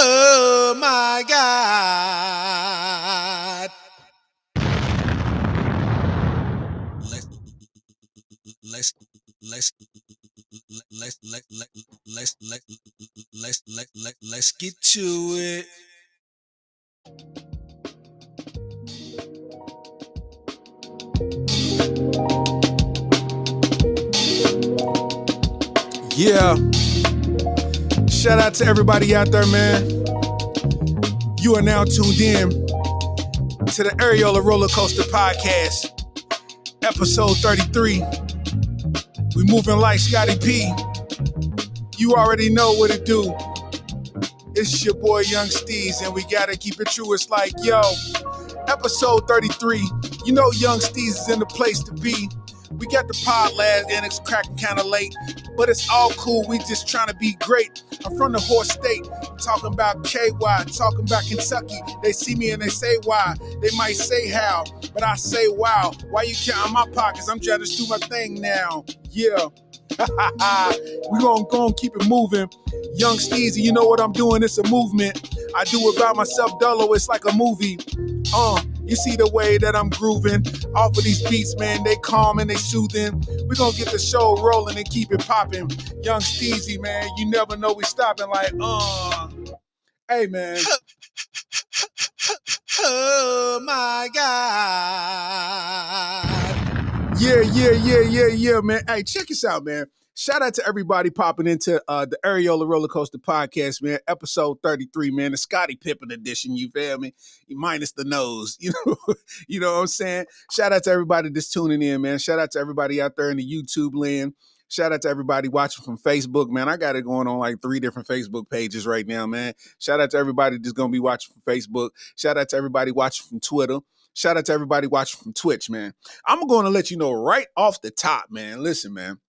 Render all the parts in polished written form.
Oh my God. Let's let's let's let's get to it. Yeah. Shout out to everybody out there, man. You are now tuned in to the Areola Rollercoaster podcast, episode 33. We moving like Scotty P. You already know what it do. It's your boy Young Steez, and we gotta keep it true. It's like, yo, episode 33. You know Young Steez is in the place to be. We got the pod last and it's cracking kind of late, but it's all cool. We just trying to be great. I'm from the horse state, talking about KY, talking about Kentucky. They see me and they say why. They might say how, but I say wow. Why you counting my pockets? I'm trying to do my thing now. Yeah. We gonna keep it moving. Young Steezy, you know what I'm doing? It's a movement. I do it by myself, Dolo. It's like a movie. You see the way that I'm grooving off of these beats, man. They calm and they soothing. We gonna get the show rolling and keep it popping. Young Steezy, man. You never know we stopping like, Hey, man. Oh my God. Yeah, man. Hey, check this out, man. Shout out to everybody popping into the Areola Roller Coaster podcast, man. Episode 33, man. The Scottie Pippen edition, you feel me? Minus the nose, you know what I'm saying? Shout out to everybody that's tuning in, man. Shout out to everybody out there in the YouTube land. Shout out to everybody watching from Facebook, man. I got it going on like 3 different Facebook pages right now, man. Shout out to everybody that's going to be watching from Facebook. Shout out to everybody watching from Twitter. Shout out to everybody watching from Twitch, man. I'm going to let you know right off the top, man. Listen, man.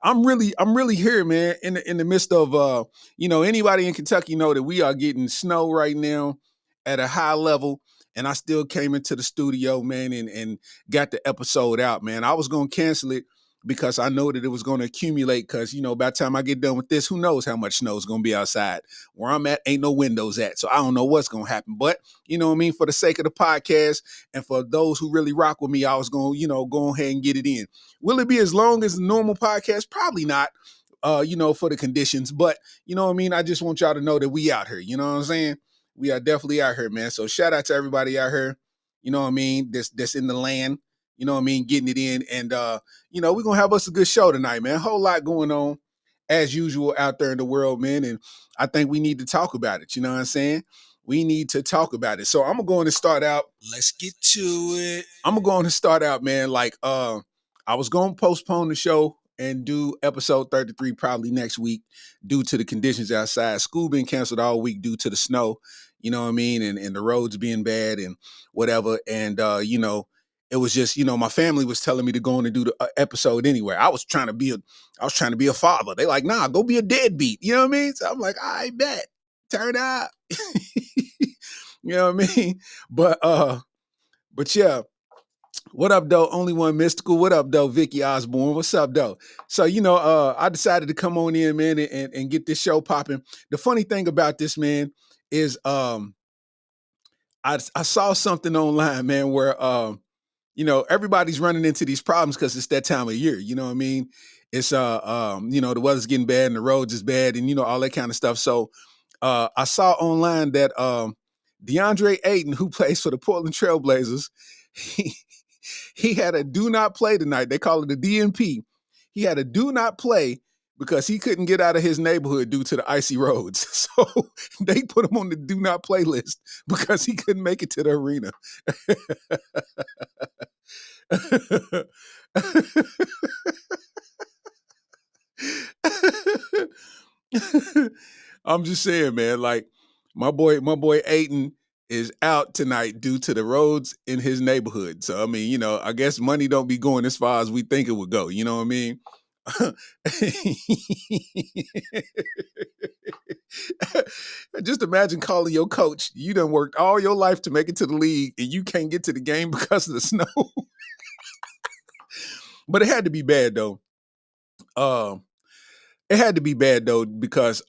I'm really here, man, in the midst of anybody in Kentucky know that we are getting snow right now at a high level. And I still came into the studio, man, and got the episode out, man. I was gonna cancel it because I know that it was gonna accumulate because, by the time I get done with this, who knows how much snow is gonna be outside. Where I'm at, ain't no windows at. So I don't know what's gonna happen. But you know what I mean? For the sake of the podcast and for those who really rock with me, I was gonna, go ahead and get it in. Will it be as long as a normal podcast? Probably not, for the conditions. But you know what I mean? I just want y'all to know that we out here. You know what I'm saying? We are definitely out here, man. So shout out to everybody out here, you know what I mean, that's in the land, you know what I mean, getting it in. And, we're going to have us a good show tonight, man. A whole lot going on as usual out there in the world, man. And I think we need to talk about it. You know what I'm saying? We need to talk about it. So I'm going to start out. Let's get to it. I'm going to start out, man. Like, I was going to postpone the show and do episode 33 probably next week due to the conditions outside. School been canceled all week due to the snow, you know what I mean? And the roads being bad and whatever. And, it was just, my family was telling me to go on and do the episode anyway. I was trying to be a father. They like, nah, go be a deadbeat. You know what I mean? So I'm like, I bet. Turn up. You know what I mean? But yeah. What up, though? Only One Mystical. What up, though? Vicky Osborne. What's up, though? So, I decided to come on in, man, and get this show popping. The funny thing about this, man, is I saw something online, man, where everybody's running into these problems because it's that time of year. You know what I mean? It's the weather's getting bad and the roads is bad and all that kind of stuff. So I saw online that DeAndre Ayton, who plays for the Portland Trailblazers, he had a do not play tonight. They call it a DNP. He had a do not play because he couldn't get out of his neighborhood due to the icy roads. So they put him on the do not play list because he couldn't make it to the arena. I'm just saying, man, like my boy Ayton is out tonight due to the roads in his neighborhood. So, I mean, I guess money don't be going as far as we think it would go. You know what I mean? Just imagine calling your coach. You done worked all your life to make it to the league and you can't get to the game because of the snow. But it had to be bad, though. Um, it had to be bad though because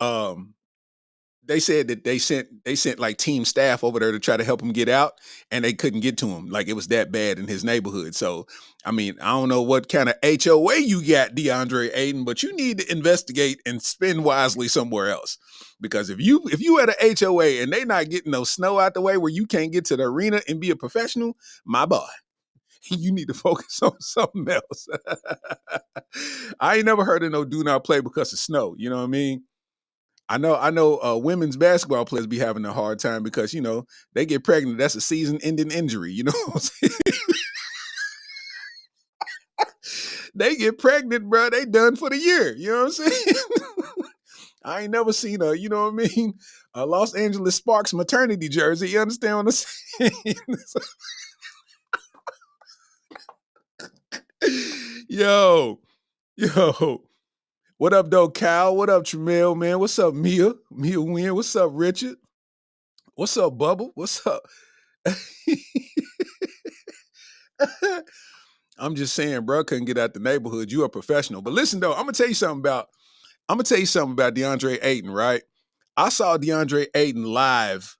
they said that they sent like team staff over there to try to help him get out, and they couldn't get to him. Like it was that bad in his neighborhood. So, I mean, I don't know what kind of HOA you got, DeAndre Ayton, but you need to investigate and spend wisely somewhere else. Because if you at a HOA and they not getting no snow out the way where you can't get to the arena and be a professional, my boy, you need to focus on something else. I ain't never heard of no do not play because of snow. You know what I mean? I know women's basketball players be having a hard time because, they get pregnant. That's a season ending injury. You know what I'm saying? They get pregnant, bro. They done for the year. You know what I'm saying? I ain't never seen a Los Angeles Sparks maternity jersey. You understand what I'm saying? Yo. What up, though, Cal? What up, Tramel, man? What's up, Mia? Mia Wynn. What's up, Richard? What's up, Bubble? What's up? I'm just saying, bro, couldn't get out the neighborhood. You a professional. But listen, though, I'm gonna tell you something about DeAndre Ayton, right? I saw DeAndre Ayton live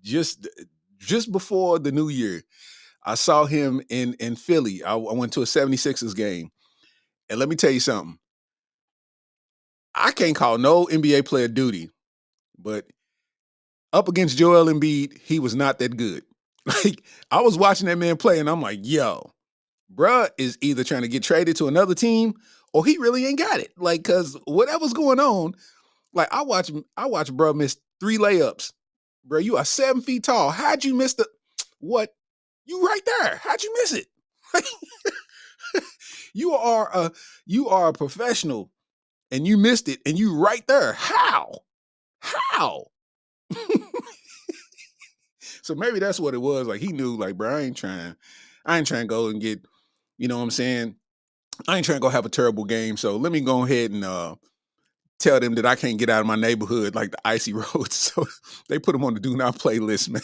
just before the new year. I saw him in Philly. I went to a 76ers game. And let me tell you something. I can't call no NBA player duty, but up against Joel Embiid, he was not that good. Like, I was watching that man play, and I'm like, yo, bruh is either trying to get traded to another team or he really ain't got it. Like, cause whatever's going on, like I watch bruh miss 3 layups. Bruh, you are 7 feet tall. How'd you miss the what? You right there. How'd you miss it? you are a professional and you missed it and you right there. How? So maybe that's what it was. Like he knew, like, bro, I ain't trying to go and get, you know what I'm saying? I ain't trying to go have a terrible game. So let me go ahead and tell them that I can't get out of my neighborhood like the icy roads. So they put him on the do not play list, man.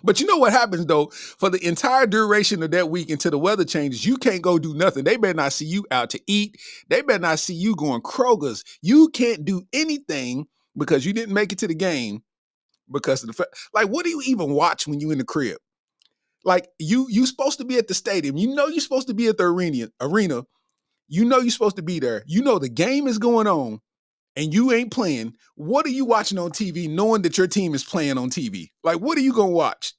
But you know what happens though? For the entire duration of that week until the weather changes, you can't go do nothing. They better not see you out to eat. They better not see you going Kroger's. You can't do anything because you didn't make it to the game because of the fact. Like, what do you even watch when you in the crib? Like you supposed to be at the stadium. You know you're supposed to be at the arena. You know you're supposed to be there. You know the game is going on and you ain't playing. What are you watching on TV knowing that your team is playing on TV? Like, what are you going to watch?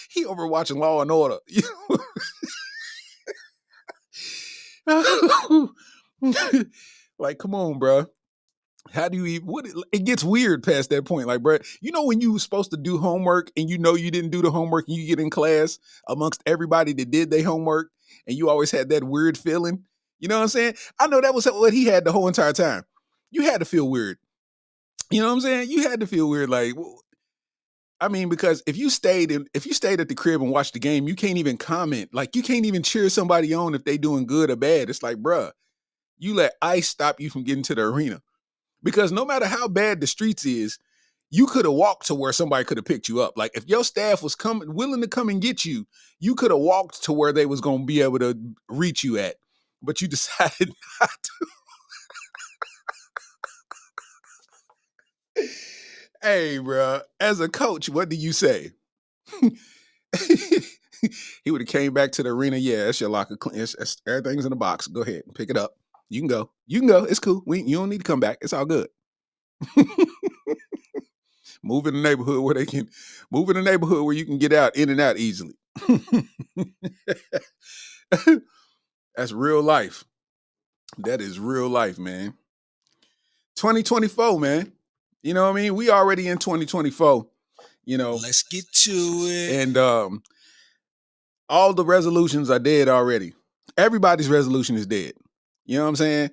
He over watching Law and Order. Like, come on, bro. How do you even, it gets weird past that point. Like, bro, you know when you were supposed to do homework and you know you didn't do the homework and you get in class amongst everybody that did their homework and you always had that weird feeling? You know what I'm saying? I know that was what he had the whole entire time. You had to feel weird. You know what I'm saying? You had to feel weird. Like, I mean, because if you stayed at the crib and watched the game, you can't even comment. Like, you can't even cheer somebody on if they doing good or bad. It's like, bruh, you let ice stop you from getting to the arena. Because no matter how bad the streets is, you could have walked to where somebody could have picked you up. Like if your staff was willing to come and get you, you could have walked to where they was going to be able to reach you at. But you decided not to. Hey, bro, as a coach, what do you say? He would have came back to the arena. Yeah, that's your locker. Everything's in the box. Go ahead and pick it up. You can go. It's cool. You don't need to come back. It's all good. Move in the neighborhood where you can get out in and out easily. That's real life. That is real life, man. 2024, man. You know what I mean? We already in 2024. Let's get to it. And all the resolutions are dead already. Everybody's resolution is dead. You know what I'm saying?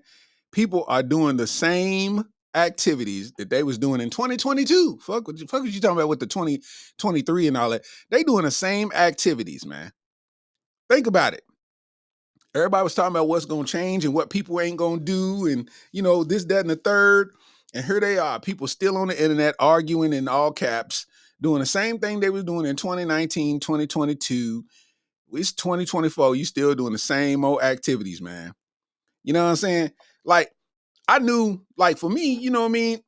People are doing the same activities that they was doing in 2022. Fuck what you talking about with the 2023 and all that. They doing the same activities, man. Think about it. Everybody was talking about what's going to change and what people ain't going to do and, this, that, and the third. And here they are, people still on the internet arguing in all caps doing the same thing they was doing in 2019, 2022. It's 2024. You still doing the same old activities, man. You know what I'm saying? Like, I knew, like, for me, you know what I mean?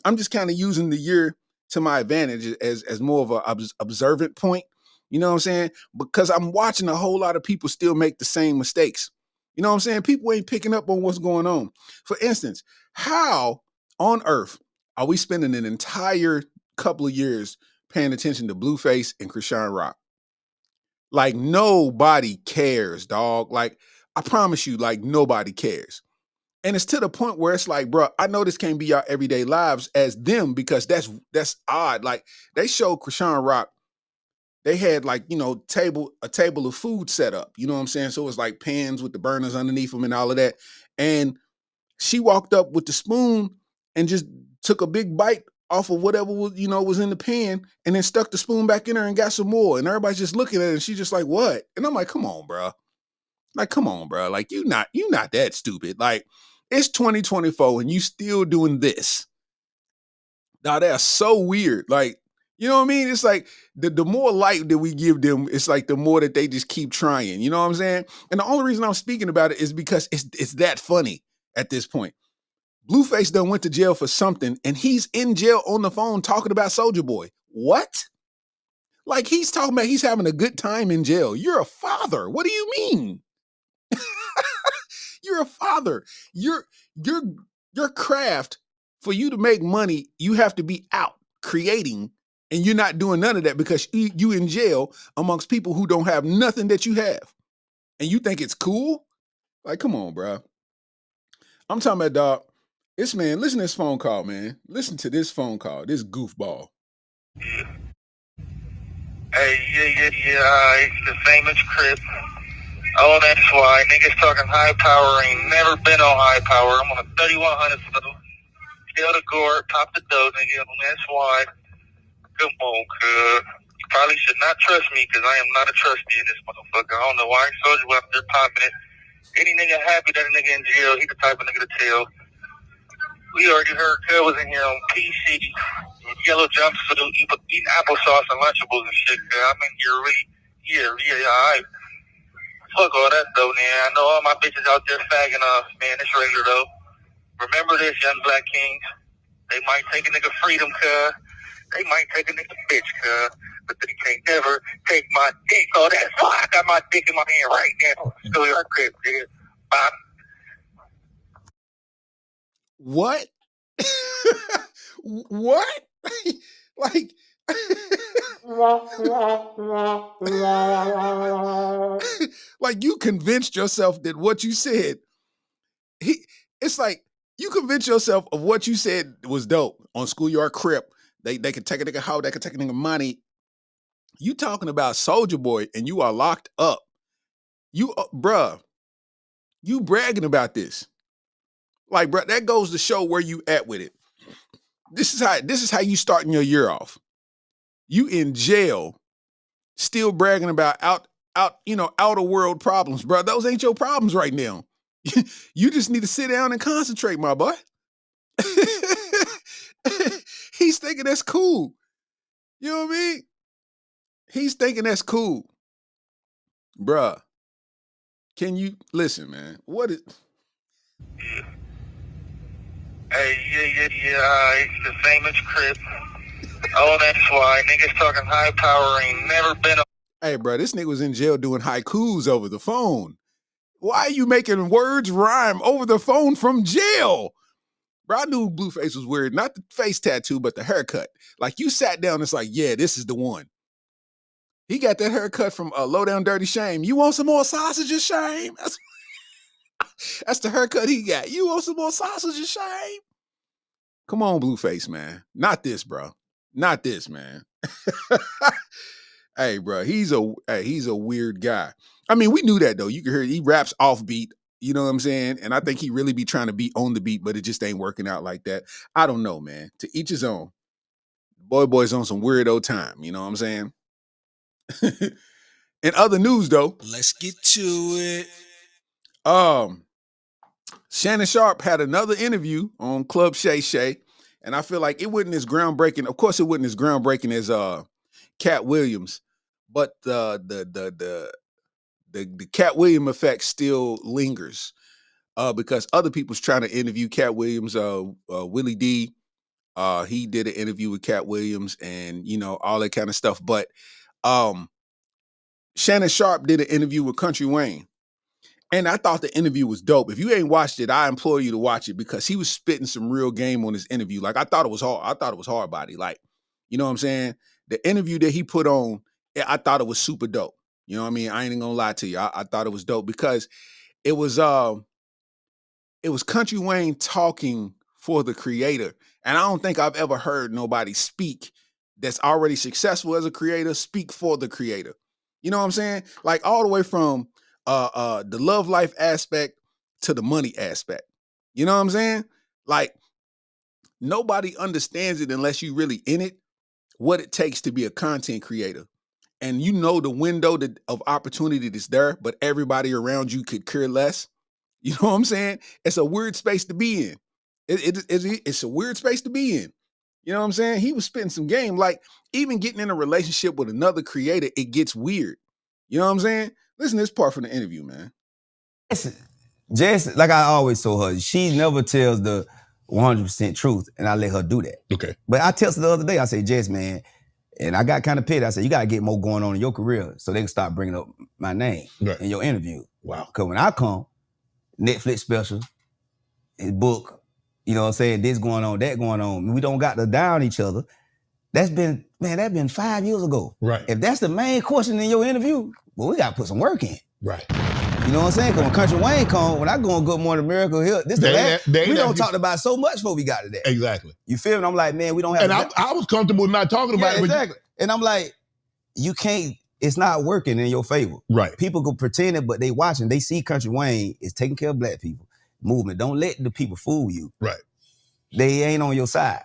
I'm just kind of using the year to my advantage as more of a observant point. You know what I'm saying? Because I'm watching a whole lot of people still make the same mistakes. You know what I'm saying? People ain't picking up on what's going on. For instance, how on earth are we spending an entire couple of years paying attention to Blueface and Krishan Rock? Like, nobody cares, dog. Like, I promise you, like, nobody cares. And it's to the point where it's like, bro, I know this can't be our everyday lives as them, because that's odd. Like, they showed Krishan Rock, they had, like, you know, a table of food set up. You know what I'm saying? So it was like pans with the burners underneath them and all of that. And she walked up with the spoon and just took a big bite off of whatever was, you know, was in the pan, and then stuck the spoon back in there and got some more. And everybody's just looking at it, and she's just like, what? And I'm like, come on, bro. Like, come on, bro. Like, you not that stupid. Like, it's 2024 and you still doing this. Now, that's so weird. Like, you know what I mean? It's like the more light that we give them, it's like the more that they just keep trying. You know what I'm saying? And the only reason I'm speaking about it is because it's that funny at this point. Blueface done went to jail for something, and he's in jail on the phone talking about Soulja Boy. What? Like, he's talking about he's having a good time in jail. You're a father. What do you mean? You're a father. Your craft, for you to make money, you have to be out creating, and you're not doing none of that because you in jail amongst people who don't have nothing that you have, and you think it's cool? Like, come on, bro. I'm talking about, dog. This man, listen to this phone call, man. Listen to this phone call. This goofball. Yeah. Hey, yeah. It's the famous Crip. Oh, that's why. Niggas talking high power. Ain't never been on high power. I'm on a 3100 flow. Kill the gore, pop the dough, nigga. That's why. Come on, cuz. You probably should not trust me, because I am not a trustee in this motherfucker. I don't know why I told you out there popping it. Any nigga happy that a nigga in jail, he the type of nigga to tell. We already heard cuz was in here on PC, yellow jumpsuit, eating applesauce and Lunchables and shit, cuz. I'm in here really, alright. Fuck all that though, man. I know all my bitches out there fagging off, man. It's regular though. Remember this, young black kings. They might take a nigga freedom, cuz. They might take a nigga bitch, cuz. But they can't never take my dick. Oh, that's why I got my dick in my hand right now. Still your crib, nigga. Bye. What? What? Like, like, you convinced yourself that what you said, it's like you convinced yourself of what you said was dope on Schoolyard Crip. They could take a nigga hoe, they could take a nigga money. You talking about Soulja Boy and you are locked up. You, bruh, you bragging about this. Like, bruh, that goes to show where you at with it. This is how you starting your year off. You in jail, still bragging about outer world problems, bro. Those ain't your problems right now. You just need to sit down and concentrate, my boy. He's thinking that's cool. You know what I mean? He's thinking that's cool. Bruh. Can you listen, man? What is Yeah. Hey, yeah. It's the famous Crip. Oh, that's why. Niggas talking high power. Ain't never been on. Hey, bro, this nigga was in jail doing haikus over the phone. Why are you making words rhyme over the phone from jail? Bro, I knew Blueface was weird. Not the face tattoo, but the haircut. Like, you sat down, it's like, yeah, this is the one. He got that haircut from Low Down Dirty Shame. You want some more sausages, Shame? That's the haircut he got. You want some more sausages, Shame? Come on, Blueface, man. Not this, bro. Not this, man. Hey, bro, he's a weird guy. I mean, we knew that though. You can hear he raps off beat. You know what I'm saying? And I think he really be trying to be on the beat, but it just ain't working out like that. I don't know, man. To each his own. Boy's on some weirdo time. You know what I'm saying? In other news, though, let's get to it. Shannon Sharp had another interview on Club Shay Shay, And I feel like it wasn't as groundbreaking. Of course, it wasn't as groundbreaking as Cat Williams, but the Cat Williams effect still lingers because other people's trying to interview Cat Williams. Willie D, he did an interview with Cat Williams, and all that kind of stuff. But Shannon Sharp did an interview with Country Wayne. And I thought the interview was dope. If you ain't watched it, I implore you to watch it because he was spitting some real game on his interview. Like, I thought it was hard. I thought it was hard body. Like, you know what I'm saying? The interview that he put on, I thought it was super dope. You know what I mean? I ain't gonna lie to you. I thought it was dope because it was Country Wayne talking for the creator. And I don't think I've ever heard nobody speak that's already successful as a creator speak for the creator. You know what I'm saying? Like all the way from the love life aspect to the money aspect. You know what I'm saying? Like nobody understands it unless you really in it, what it takes to be a content creator. And the window of opportunity that's there, but everybody around you could care less. You know what I'm saying? It's a weird space to be in. It's a weird space to be in. You know what I'm saying? He was spitting some game. Like even getting in a relationship with another creator, it gets weird. You know what I'm saying? Listen to this part from the interview, man. Jess, like I always told her, she never tells the 100% truth, and I let her do that. Okay. But I texted her the other day, I said, Jess, man, and I got kind of petty. I said, you got to get more going on in your career so they can start bringing up my name in your interview. Wow. Because when I come, Netflix special, his book, you know what I'm saying, this going on, that going on. We don't got to down each other. That's been 5 years ago. Right. If that's the main question in your interview, well, we got to put some work in. Right. You know what I'm saying? Because when Country Wayne come, when I go on Good Morning America, here, we don't talk about so much before we got to that. Exactly. You feel me? I'm like, man, we don't have. And I was comfortable not talking about it. Exactly. And I'm like, you can't. It's not working in your favor. Right. People go pretend it, but they watching. They see Country Wayne is taking care of black people. Movement. Don't let the people fool you. Right. They ain't on your side.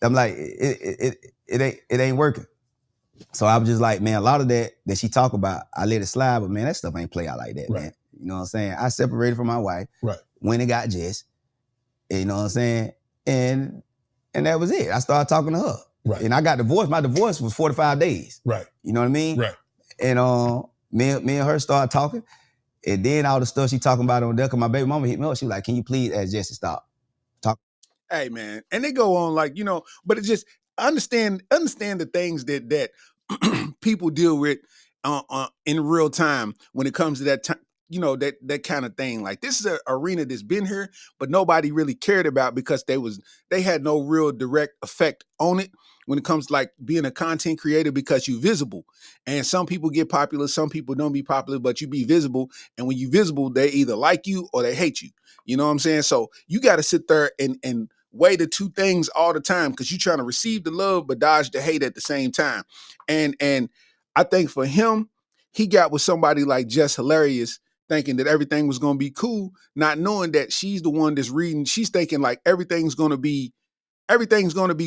I'm like, it ain't working. So I was just like, man, a lot of that she talk about, I let it slide, but man, that stuff ain't play out like that, man. You know what I'm saying? I separated from my wife. Right. When it got Jess. You know what I'm saying? And that was it. I started talking to her. Right. And I got divorced. My divorce was 45 days. Right. You know what I mean? Right. And me and her started talking. And then all the stuff she talking about on there, because my baby mama hit me up. She was like, can you please ask Jess to stop talking? Hey, man. And they go on like, but it just understand the things that people deal with in real time when it comes to that time, that kind of thing. Like this is an arena that's been here, but nobody really cared about because they had no real direct effect on it when it comes to like being a content creator because you're visible. And some people get popular, some people don't be popular, but you be visible. And when you visible, they either like you or they hate you. You know what I'm saying? So you got to sit there and weigh the two things all the time because you're trying to receive the love but dodge the hate at the same time. And I think for him, he got with somebody like Jess Hilarious thinking that everything was going to be cool, not knowing that she's the one that's reading. She's thinking like everything's going to be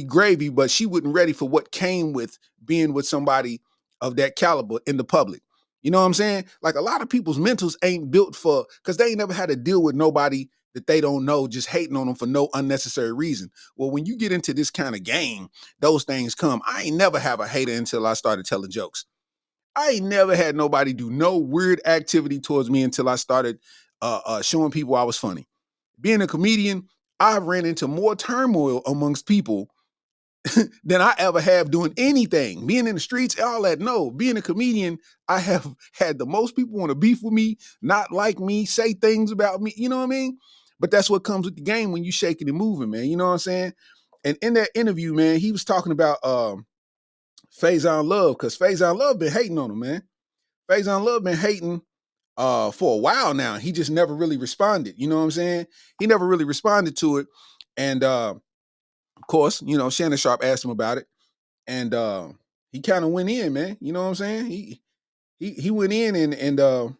gravy, but she wasn't ready for what came with being with somebody of that caliber in the public. You know what I'm saying? Like a lot of people's mentals ain't built for, because they ain't never had to deal with nobody that they don't know, just hating on them for no unnecessary reason. Well, when you get into this kind of game, those things come. I ain't never have a hater until I started telling jokes. I ain't never had nobody do no weird activity towards me until I started showing people I was funny. Being a comedian, I've ran into more turmoil amongst people than I ever have doing anything. Being in the streets, all that. No, being a comedian, I have had the most people want to beef with me, not like me, say things about me. You know what I mean? But that's what comes with the game when you shaking and moving, man. You know what I'm saying? And in that interview, man, he was talking about Faison Love, because Faison Love been hating on him, man. Faison Love been hating for a while now. He just never really responded. You know what I'm saying? He never really responded to it. And of course, Shannon Sharp asked him about it. And he kind of went in, man. You know what I'm saying? He went in and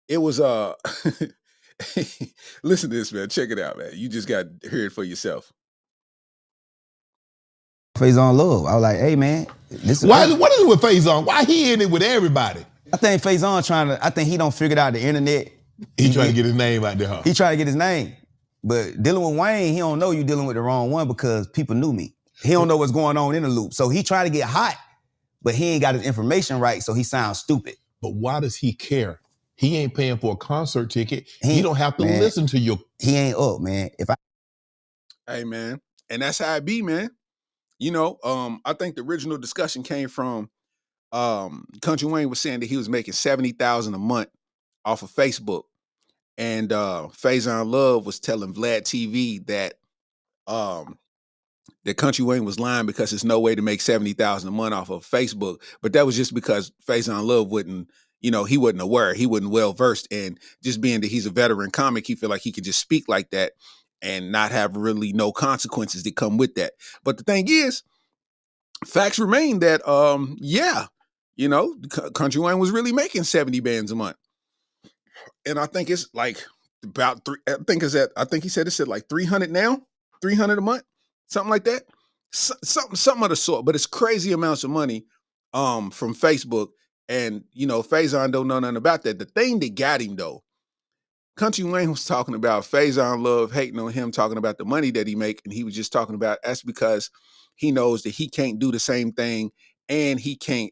it was listen to this, man. Check it out, man. You just got to hear it for yourself. Faison Love. I was like, hey, man. What is it with Faison? Why he in it with everybody? I think Faison I think he don't figure out the internet. He trying to get his name out there, huh? He trying to get his name. But dealing with Wayne, he don't know you dealing with the wrong one because people knew me. He don't know what's going on in the loop. So he trying to get hot, but he ain't got his information right, so he sounds stupid. But why does he care? He ain't paying for a concert ticket. He don't have to listen to your... He ain't up, man. Hey, man. And that's how it be, man. You know, I think the original discussion came from Country Wayne was saying that he was making $70,000 a month off of Facebook. And Faison Love was telling Vlad TV that that Country Wayne was lying because there's no way to make $70,000 a month off of Facebook. But that was just because Faison Love wouldn't, he wasn't aware. He wasn't well versed. And just being that he's a veteran comic, he feel like he could just speak like that and not have really no consequences that come with that. But the thing is, facts remain that, Country Wayne was really making 70 bands a month. And I think it's like about I think he said it's at like 300 now, 300 a month, something like that. Something of the sort, but it's crazy amounts of money from Facebook. And, Faison don't know nothing about that. The thing that got him though, Country Wayne was talking about Faison Love hating on him, talking about the money that he make. And he was just talking about that's because he knows that he can't do the same thing and he can't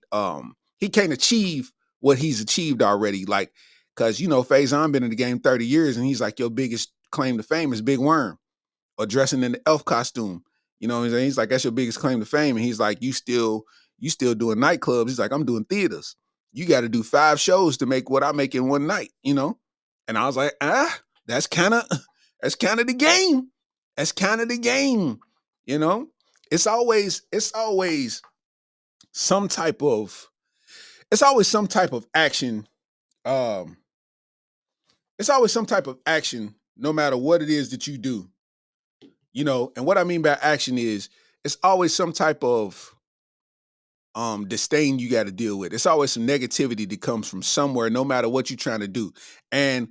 achieve what he's achieved already. Like, because, Faison been in the game 30 years and he's like, your biggest claim to fame is Big Worm or dressing in the elf costume. You know what I'm saying? He's like, that's your biggest claim to fame. And he's like, you still doing nightclubs. He's like, I'm doing theaters. You got to do 5 shows to make what I make in one night, And I was like, that's kind of the game. That's kind of the game, It's always some type of action. It's always some type of action, no matter what it is that you do. And what I mean by action is it's always some type of disdain you got to deal with. It's always some negativity that comes from somewhere, no matter what you're trying to do. And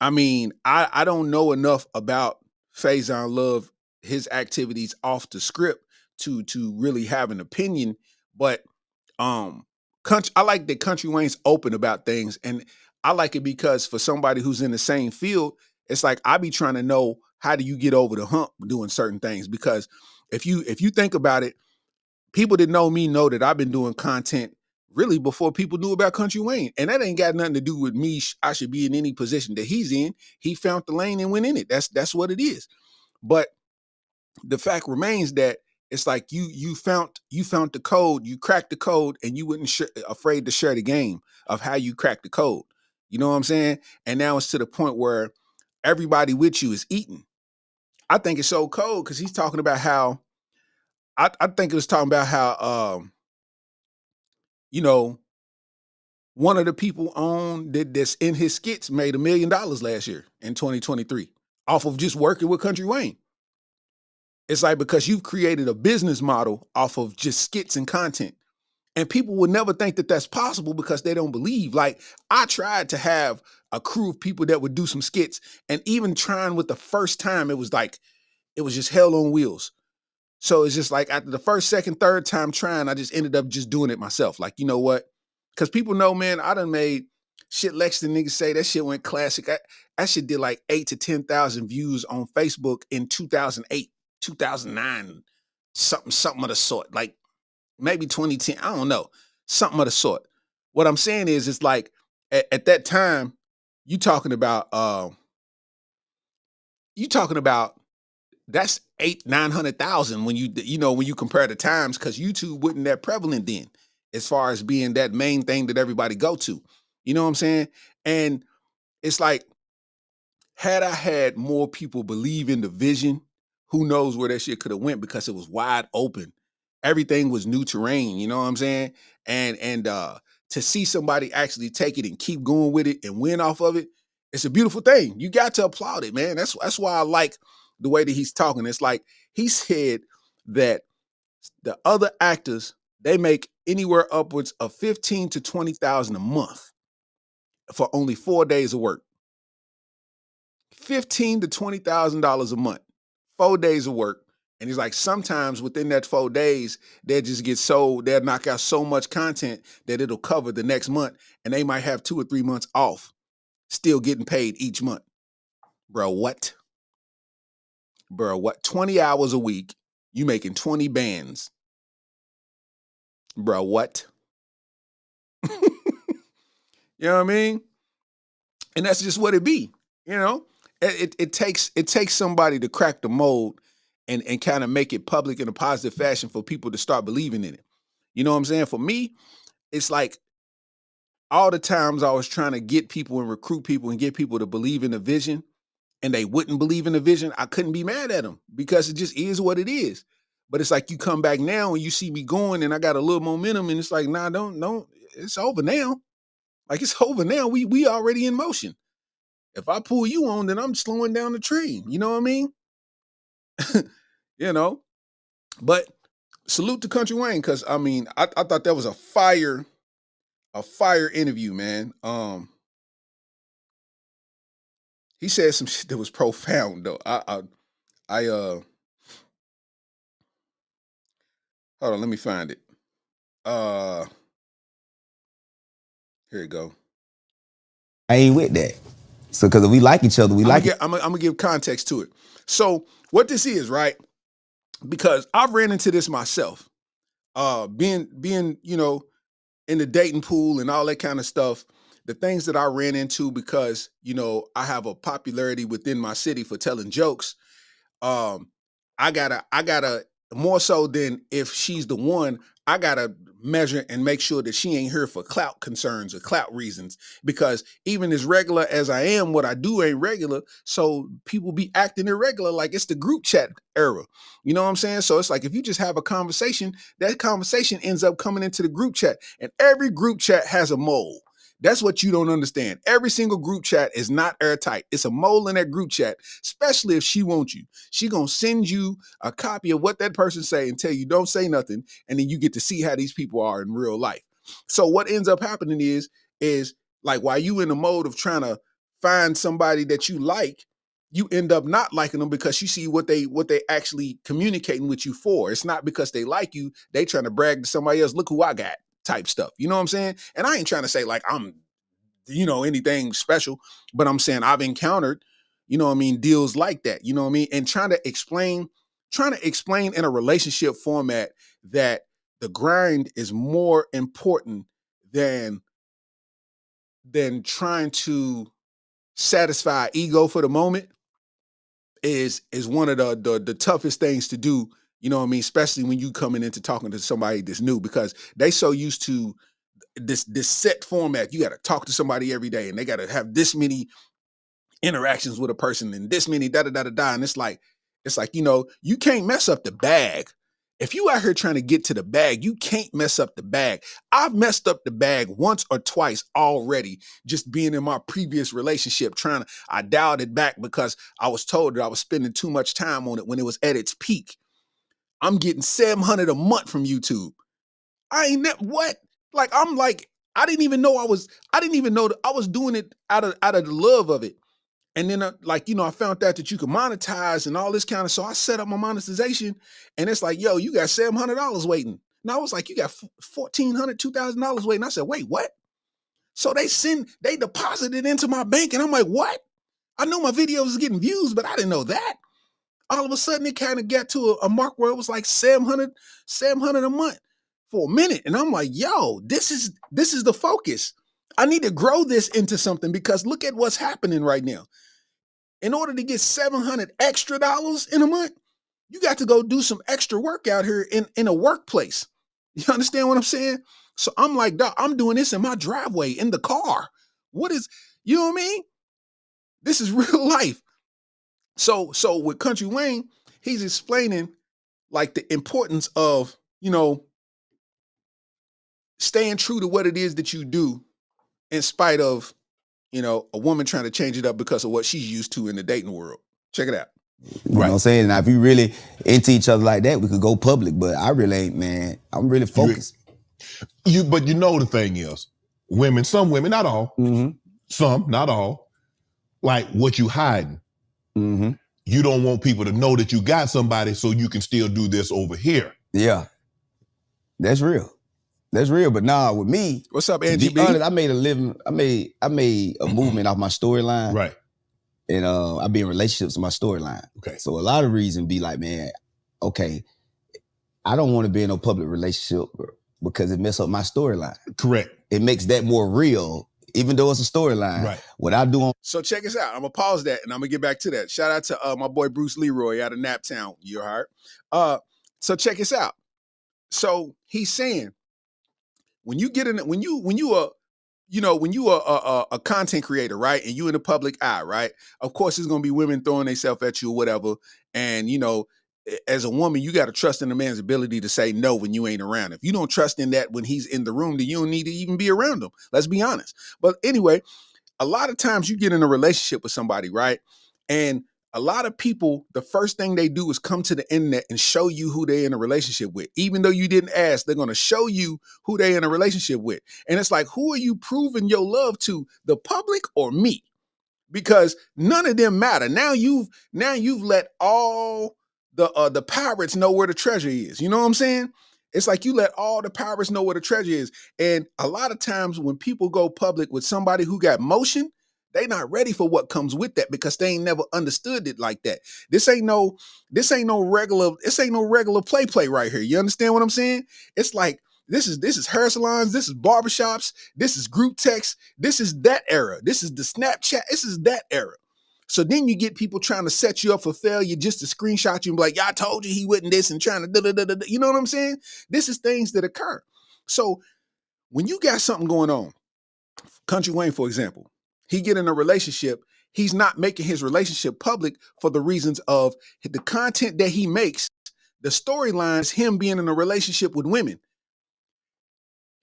I mean, I don't know enough about Faison Love, his activities off the script to really have an opinion. But I like that Country Wayne's open about things, and I like it because for somebody who's in the same field, it's like I be trying to know how do you get over the hump doing certain things. Because if you think about it, people that know me know that I've been doing content really before people knew about Country Wayne. And that ain't got nothing to do with me. I should be in any position that he's in. He found the lane and went in it. That's what it is. But the fact remains that it's like you found the code, you cracked the code, and you weren't afraid to share the game of how you cracked the code. You know what I'm saying? And now it's to the point where everybody with you is eating. I think it's so cold because he's talking about how I think it was talking about how one of the people that's in his skits made $1 million last year in 2023 off of just working with Country Wayne. It's like because you've created a business model off of just skits and content. And people would never think that that's possible because they don't believe. Like, I tried to have a crew of people that would do some skits, and even trying with the first time, it was just hell on wheels. So it's just like after the first, second, third time trying, I just ended up just doing it myself. Like, you know what? Because people know, man, I done made shit Lexington niggas say that shit went classic. That shit did like 8,000 to 10,000 views on Facebook in 2008, 2009, something of the sort. Like maybe 2010, I don't know, something of the sort. What I'm saying is, it's like at that time, you talking about that's 800,000-900,000 when you compare the times, because YouTube wasn't that prevalent then as far as being that main thing that everybody go to. You know what I'm saying? And it's like, had I had more people believe in the vision, who knows where that shit could have went, because it was wide open. Everything was new terrain, you know what I'm saying? And to see somebody actually take it and keep going with it and win off of it, it's a beautiful thing. You got to applaud it, man. That's why I like the way that he's talking. It's like he said that the other actors, they make anywhere upwards of 15,000 to 20,000 a month for only 4 days of work. $15,000 to $20,000 a month, 4 days of work. And he's like, sometimes within that 4 days, they'll knock out so much content that it'll cover the next month, and they might have 2 or 3 months off, still getting paid each month. Bro, what? Bro, what? 20 hours a week, you making 20 bands. Bro, what? You know what I mean? And that's just what it be, you know? It takes somebody to crack the mold and kind of make it public in a positive fashion for people to start believing in it. You know what I'm saying? For me, it's like all the times I was trying to get people and recruit people and get people to believe in the vision and they wouldn't believe in the vision, I couldn't be mad at them because it just is what it is. But it's like you come back now and you see me going and I got a little momentum and it's like, nah, don't, it's over now. Like it's over now. We already in motion. If I pull you on, then I'm slowing down the train. You know what I mean? You know? But salute to Country Wayne, because I mean, I thought that was a fire interview, man. He said some shit that was profound though. Hold on, let me find it. Here you go. I ain't with that. So, because if we like each other, I'm gonna give context to it. So, what this is, right? Because I've ran into this myself. Being you know, in the dating pool and all that kind of stuff. The things that I ran into because, you know, I have a popularity within my city for telling jokes. I gotta more so than if she's the one, I gotta measure and make sure that she ain't here for clout concerns or clout reasons. Because even as regular as I am, what I do ain't regular. So people be acting irregular like it's the group chat era. You know what I'm saying? So it's like if you just have a conversation, that conversation ends up coming into the group chat. And every group chat has a mole. That's what you don't understand. Every single group chat is not airtight. It's a mole in that group chat, especially if she wants you. She gonna send you a copy of what that person say and tell you don't say nothing, and then you get to see how these people are in real life. So what ends up happening is like while you in the mode of trying to find somebody that you like, you end up not liking them because you see what they actually communicating with you for. It's not because they like you. They trying to brag to somebody else. Look who I got. Type stuff. You know what I'm saying? And I ain't trying to say like I'm, you know, anything special, but I'm saying I've encountered, you know what I mean, deals like that, you know what I mean? And trying to explain in a relationship format that the grind is more important than trying to satisfy ego for the moment is one of the toughest things to do, you know what I mean? Especially when you coming into talking to somebody that's new because they so used to this set format. You got to talk to somebody every day and they got to have this many interactions with a person and this many da. And it's like, you know, you can't mess up the bag. If you out here trying to get to the bag, you can't mess up the bag. I've messed up the bag once or twice already, just being in my previous relationship I dialed it back because I was told that I was spending too much time on it when it was at its peak. I'm getting $700 a month from YouTube. I ain't what? Like I'm like I didn't even know that I was doing it out of the love of it. And then like, you know, I found out that you could monetize and all this kind of, so I set up my monetization and it's like, yo, you got $700 waiting. And I was like, you got $1,400, $2,000 waiting. I said, wait, what? So they deposited into my bank and I'm like, what? I know my videos was getting views, but I didn't know that. All of a sudden it kind of got to a mark where it was like $700 a month for a minute. And I'm like, yo, this is the focus. I need to grow this into something because look at what's happening right now. In order to get $700 extra in a month, you got to go do some extra work out here in a workplace. You understand what I'm saying? So I'm like, dog, I'm doing this in my driveway, in the car. You know what I mean? This is real life. So with Country Wayne, he's explaining like the importance of, you know, staying true to what it is that you do in spite of, you know, a woman trying to change it up because of what she's used to in the dating world. Check it out. You know what I'm saying? Now, if you really into each other like that, we could go public, but I really ain't, man. I'm really focused. But you know the thing is, some women, not all, some, not all, like what you hiding. Mm-hmm. You don't want people to know that you got somebody so you can still do this over here. Yeah. That's real. That's real. But nah, with me, what's up, Angie? To be honest, I made a living. I made a movement off my storyline. Right. And I be in relationships with my storyline. Okay. So a lot of reasons be like, man, okay, I don't want to be in a public relationship because it mess up my storyline. Correct. It makes that more real, even though it's a storyline. Right. What I do on. So check us out. I'm gonna pause that and I'm gonna get back to that. Shout out to my boy Bruce Leroy out of Naptown. You heard? So check us out. So he's saying when you get in, when you are a content creator, right, and you in the public eye, right? Of course, there's gonna be women throwing themselves at you or whatever, and as a woman, you got to trust in a man's ability to say no when you ain't around. If you don't trust in that when he's in the room, then you don't need to even be around him. Let's be honest. But anyway, a lot of times you get in a relationship with somebody, right? And a lot of people, the first thing they do is come to the internet and show you who they're in a relationship with. Even though you didn't ask, they're going to show you who they're in a relationship with. And it's like, who are you proving your love to, the public or me? Because none of them matter. Now you've let all the pirates know where the treasure is. You know what I'm saying? It's like you let all the pirates know where the treasure is. And a lot of times when people go public with somebody who got motion, they not ready for what comes with that because they ain't never understood it like that. This ain't no regular play right here. You understand what I'm saying? It's like this is hair salons, this is barbershops, this is group text, this is that era. This is the Snapchat, this is that era. So then you get people trying to set you up for failure just to screenshot you and be like, yeah, I told you he wasn't this and trying to da-da-da-da-da. You know what I'm saying? This is things that occur. So when you got something going on, Country Wayne, for example, he get in a relationship, he's not making his relationship public for the reasons of the content that he makes, the storylines, him being in a relationship with women.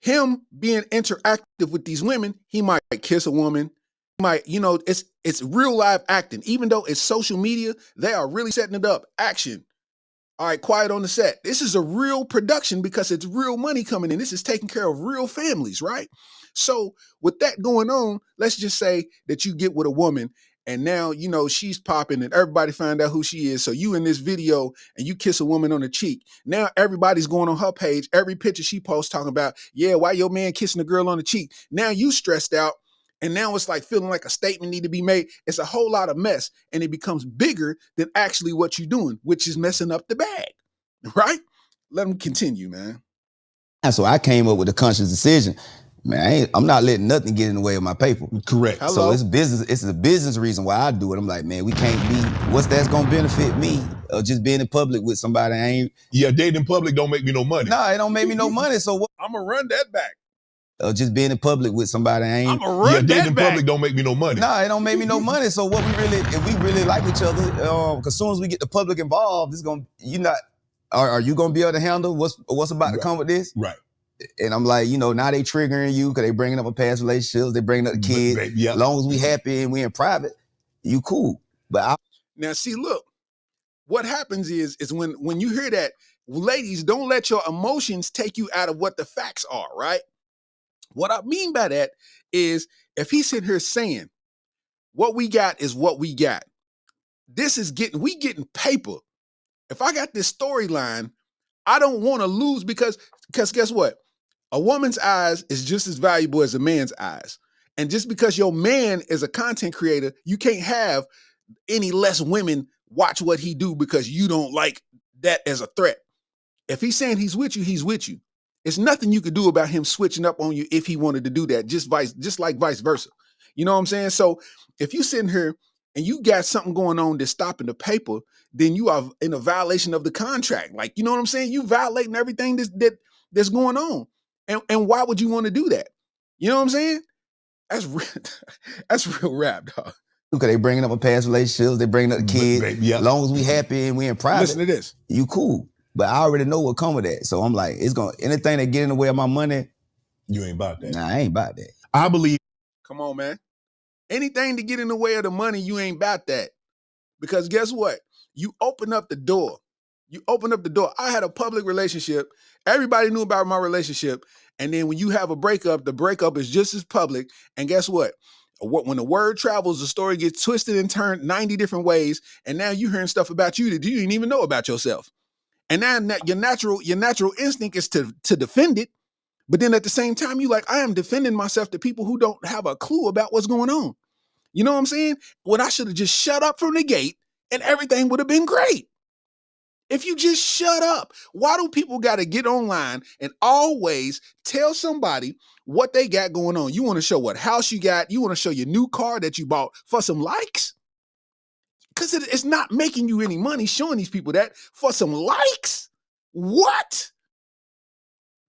Him being interactive with these women, he might kiss a woman, it's real live acting. Even though it's social media, they are really setting it up. Action. All right, quiet on the set. This is a real production because it's real money coming in. This is taking care of real families, right? So with that going on, let's just say that you get with a woman and now, she's popping and everybody find out who she is. So you in this video and you kiss a woman on the cheek. Now everybody's going on her page. Every picture she posts talking about, yeah, why your man kissing a girl on the cheek? Now you stressed out. And now it's like feeling like a statement need to be made. It's a whole lot of mess. And it becomes bigger than actually what you're doing, which is messing up the bag. Right? Let them continue, man. And so I came up with a conscious decision. Man, I'm not letting nothing get in the way of my paper. Correct. Hello? So it's business. It's a business reason why I do it. I'm like, man, we can't be. What's that's gonna benefit me? Just being in public with somebody I ain't. Yeah, dating in public don't make me no money. No, it don't make me no money. So what? I'm going to run that back. Just being in public with somebody I ain't. I'm going to run dating that in back. public don't make me no money. No, it don't make me no money. So what if we really like each other, because as soon as we get the public involved, it's gonna, are you gonna be able to handle what's about to come with this? Right. And I'm like, now they triggering you because they bringing up a past relationships, they bringing up the kids. Yeah. As long as we happy and we in private, you cool. But Now, see, look, what happens is when you hear that, ladies, don't let your emotions take you out of what the facts are, right? What I mean by that is if he's sitting here saying, what we got is what we got. We getting paper. If I got this storyline, I don't want to lose because guess what? A woman's eyes is just as valuable as a man's eyes. And just because your man is a content creator, you can't have any less women watch what he do because you don't like that as a threat. If he's saying he's with you, he's with you. It's nothing you could do about him switching up on you if he wanted to do that, just like vice versa. You know what I'm saying? So if you sitting here and you got something going on that's stopping the paper, then you are in a violation of the contract. Like, you know what I'm saying? You violating everything that's going on. And why would you want to do that? You know what I'm saying? That's real rap, dog. because they bringing up a past relationships, they bringing up the kids. Yeah. As long as we happy and we in private, Listen to this. You cool. But I already know what come with that. So I'm like, anything that get in the way of my money. You ain't about that. Nah, I ain't about that. I believe. Come on, man. Anything to get in the way of the money, you ain't about that. Because guess what? You open up the door. I had a public relationship. Everybody knew about my relationship. And then when you have a breakup, the breakup is just as public. And guess what? When the word travels, the story gets twisted and turned 90 different ways. And now you're hearing stuff about you that you didn't even know about yourself. And now your natural instinct is to defend it. But then at the same time, you like, I am defending myself to people who don't have a clue about what's going on. You know what I'm saying? When I should have just shut up from the gate and everything would have been great. If you just shut up, why do people got to get online and always tell somebody what they got going on? You want to show what house you got? You want to show your new car that you bought for some likes? Because it's not making you any money showing these people that for some likes. What?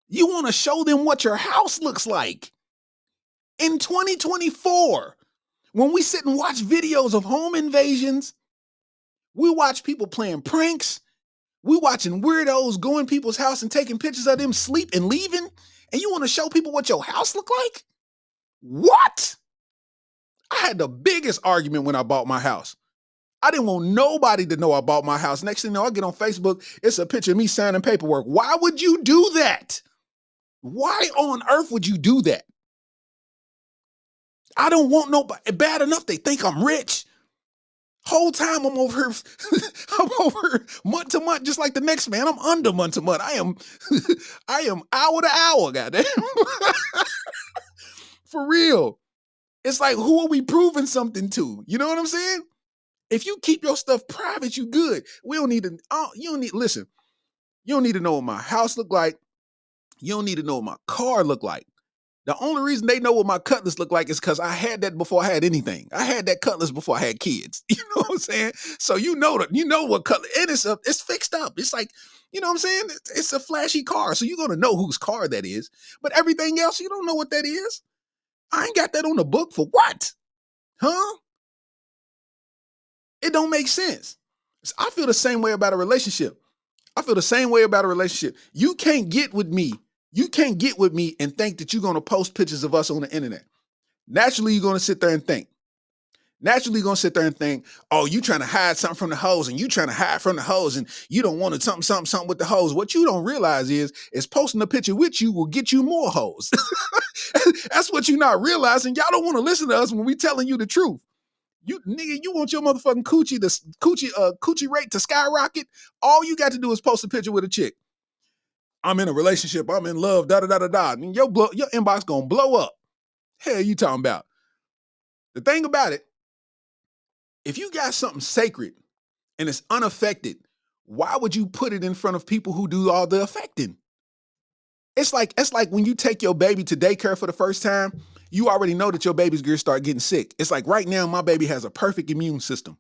You want to show them what your house looks like. In 2024, when we sit and watch videos of home invasions, we watch people playing pranks, we watching weirdos go in people's house and taking pictures of them sleep and leaving, and you want to show people what your house look like? What? I had the biggest argument when I bought my house. I didn't want nobody to know I bought my house. Next thing you know, I get on Facebook, it's a picture of me signing paperwork. Why would you do that? Why on earth would you do that? I don't want nobody. Bad enough they think I'm rich. Whole time I'm over here, I'm over month to month, just like the next man. I'm under month to month. I am hour to hour, goddamn. For real. It's like, who are we proving something to? You know what I'm saying? If you keep your stuff private, you good. We don't need to, listen, you don't need to know what my house look like. You don't need to know what my car look like. The only reason they know what my Cutlass look like is because I had that before I had anything. I had that Cutlass before I had kids. You know what I'm saying? So you know what Cutlass, and it's fixed up. It's like, you know what I'm saying? It's a flashy car. So you're going to know whose car that is. But everything else, you don't know what that is. I ain't got that on the book for what? Huh? It don't make sense. I feel the same way about a relationship. You can't get with me. You can't get with me and think that you're going to post pictures of us on the internet. Naturally, you're going to sit there and think. Oh, you trying to hide something from the hoes, and you trying to hide from the hoes, and you don't want to something with the hoes. What you don't realize is posting a picture with you will get you more hoes. That's what you're not realizing. Y'all don't want to listen to us when we telling you the truth. You want your motherfucking coochie rate to skyrocket. All you got to do is post a picture with a chick. I'm in a relationship. I'm in love. Da da da da da. And your inbox gonna blow up. Hell, you talking about? The thing about it, if you got something sacred and it's unaffected, why would you put it in front of people who do all the affecting? It's like when you take your baby to daycare for the first time, you already know that your baby's gonna start getting sick. It's like right now, my baby has a perfect immune system.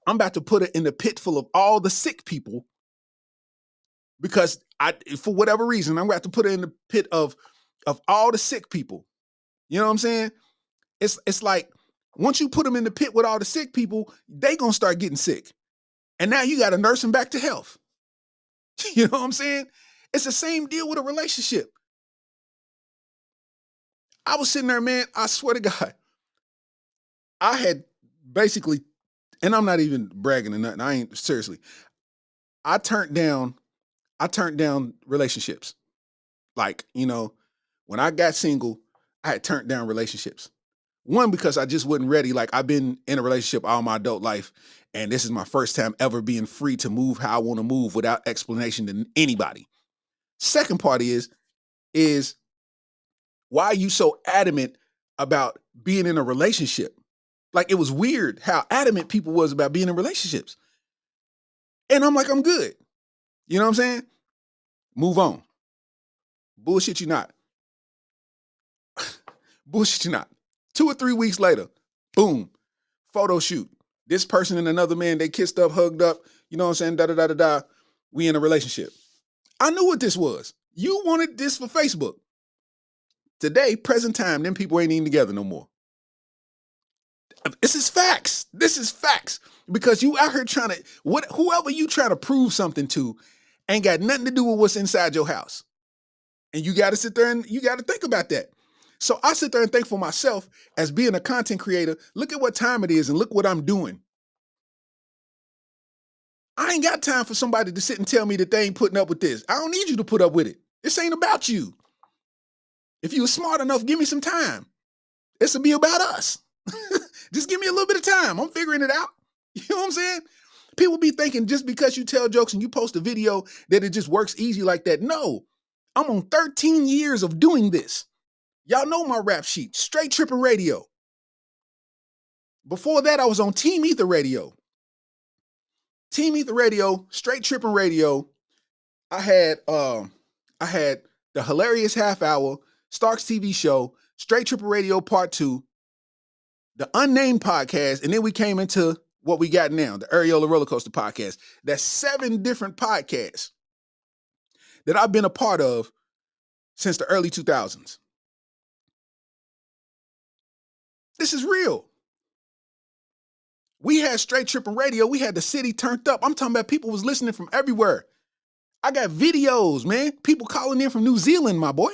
I'm about to put it in the pit full of all the sick people because for whatever reason, I'm going to put it in the pit of all the sick people. You know what I'm saying? It's like once you put them in the pit with all the sick people, they going to start getting sick. And now you got to nurse them back to health. You know what I'm saying? It's the same deal with a relationship. I was sitting there, man, I swear to God, I had basically, and I'm not even bragging or nothing. Seriously. I turned down relationships. Like, when I got single, I had turned down relationships. One, because I just wasn't ready. Like, I've been in a relationship all my adult life, and this is my first time ever being free to move how I want to move without explanation to anybody. Second part is why are you so adamant about being in a relationship? Like, it was weird how adamant people was about being in relationships. And I'm like, I'm good. You know what I'm saying? Move on. Bullshit you not. 2 or 3 weeks later, boom, photo shoot. This person and another man, they kissed up, hugged up, you know what I'm saying? Da da da da da. We in a relationship. I knew what this was. You wanted this for Facebook. Today, present time, them people ain't even together no more. This is facts. Because you out here trying to, whoever you trying to prove something to ain't got nothing to do with what's inside your house. And you got to sit there and you got to think about that. So I sit there and think for myself as being a content creator, look at what time it is and look what I'm doing. I ain't got time for somebody to sit and tell me that they ain't putting up with this. I don't need you to put up with it. This ain't about you. If you were smart enough, give me some time. This will be about us. Just give me a little bit of time. I'm figuring it out. You know what I'm saying? People be thinking just because you tell jokes and you post a video that it just works easy like that. No, I'm on 13 years of doing this. Y'all know my rap sheet, straight tripping radio. Before that, I was on Team Ether Radio. Team Ether Radio, Straight Tripping Radio. I had the Hilarious Half Hour, Stark's TV Show, Straight Tripping Radio Part 2, the Unnamed Podcast, and then we came into what we got now, the Areola Rollercoaster Podcast. That's 7 different podcasts that I've been a part of since the early 2000s. This is real. We had Straight Tripping Radio. We had the city turned up. I'm talking about people was listening from everywhere. I got videos, man. People calling in from New Zealand, my boy.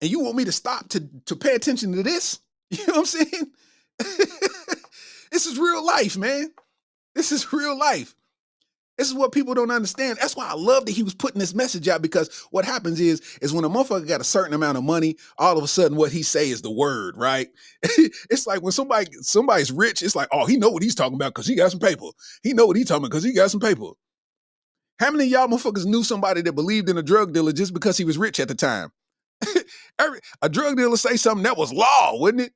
And you want me to stop to pay attention to this? You know what I'm saying? This is real life, man. This is real life. This is what people don't understand. That's why I love that he was putting this message out, because what happens is when a motherfucker got a certain amount of money, all of a sudden what he say is the word, right? It's like when somebody's rich, it's like, oh, he know what he's talking about because he got some paper. He know what he's talking about because he got some paper. How many of y'all motherfuckers knew somebody that believed in a drug dealer just because he was rich at the time? A drug dealer say something that was law, wouldn't it?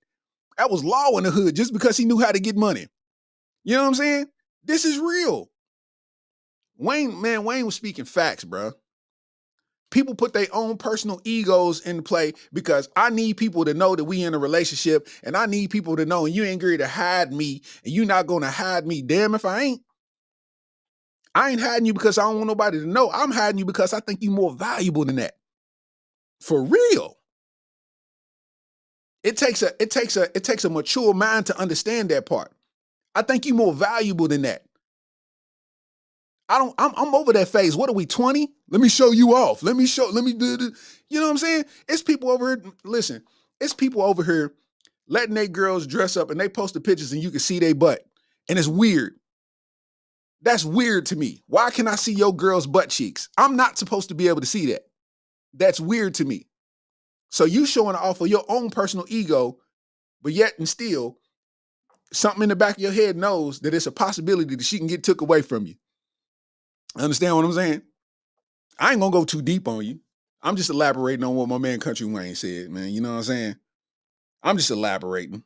That was law in the hood just because he knew how to get money. You know what I'm saying? This is real. Wayne was speaking facts, bro. People put their own personal egos into play because I need people to know that we in a relationship, and I need people to know, and you ain't going to hide me, and you're not going to hide me. Damn if I ain't. I ain't hiding you because I don't want nobody to know. I'm hiding you because I think you're more valuable than that. For real. It takes a mature mind to understand that part. I think you're more valuable than that. I'm over that phase. What are we, 20? Let me show you off. Let me do this. You know what I'm saying? It's people over here. Listen, it's people over here letting their girls dress up and they post the pictures and you can see their butt. And it's weird. That's weird to me. Why can I see your girl's butt cheeks? I'm not supposed to be able to see that. That's weird to me. So you showing off of your own personal ego, but yet and still, something in the back of your head knows that it's a possibility that she can get took away from you. Understand what I'm saying? I ain't gonna go too deep on you. I'm just elaborating on what my man Country Wayne said, man. You know what I'm saying? I'm just elaborating.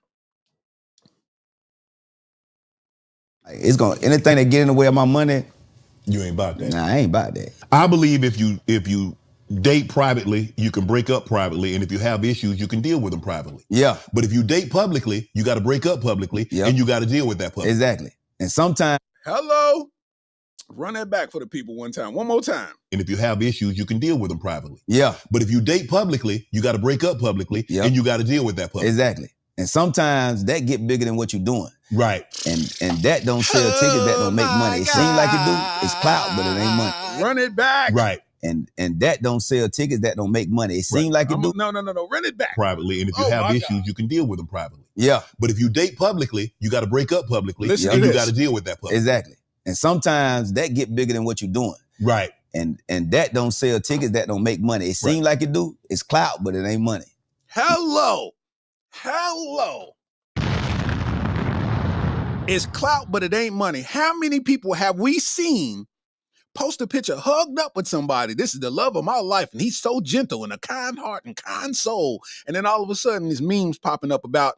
It's gonna anything that get in the way of my money. You ain't about that. Nah, I ain't about that. I believe if you date privately, you can break up privately, and if you have issues, you can deal with them privately. Yeah. But if you date publicly, you got to break up publicly, and you got to deal with that publicly. Exactly. And sometimes. Hello. Run that back for the people one time. One more time. And if you have issues, you can deal with them privately. Yeah. But if you date publicly, you got to break up publicly, and you got to deal with that publicly. Exactly. And sometimes that get bigger than what you're doing. Right. And that don't sell tickets, that don't make money. It seems like it do. It's clout, but it ain't money. Run it back. Right. And that don't sell tickets, that don't make money. It seems like it do. No. Run it back. Privately. And if you have issues, you can deal with them privately. Yeah. But if you date publicly, you got to break up publicly, and you got to deal with that publicly. Exactly. And sometimes that get bigger than what you're doing. Right. And that don't sell tickets, that don't make money. It seems like it do. It's clout, but it ain't money. Hello. It's clout, but it ain't money. How many people have we seen post a picture hugged up with somebody? This is the love of my life, and he's so gentle and a kind heart and kind soul. And then all of a sudden, these memes popping up about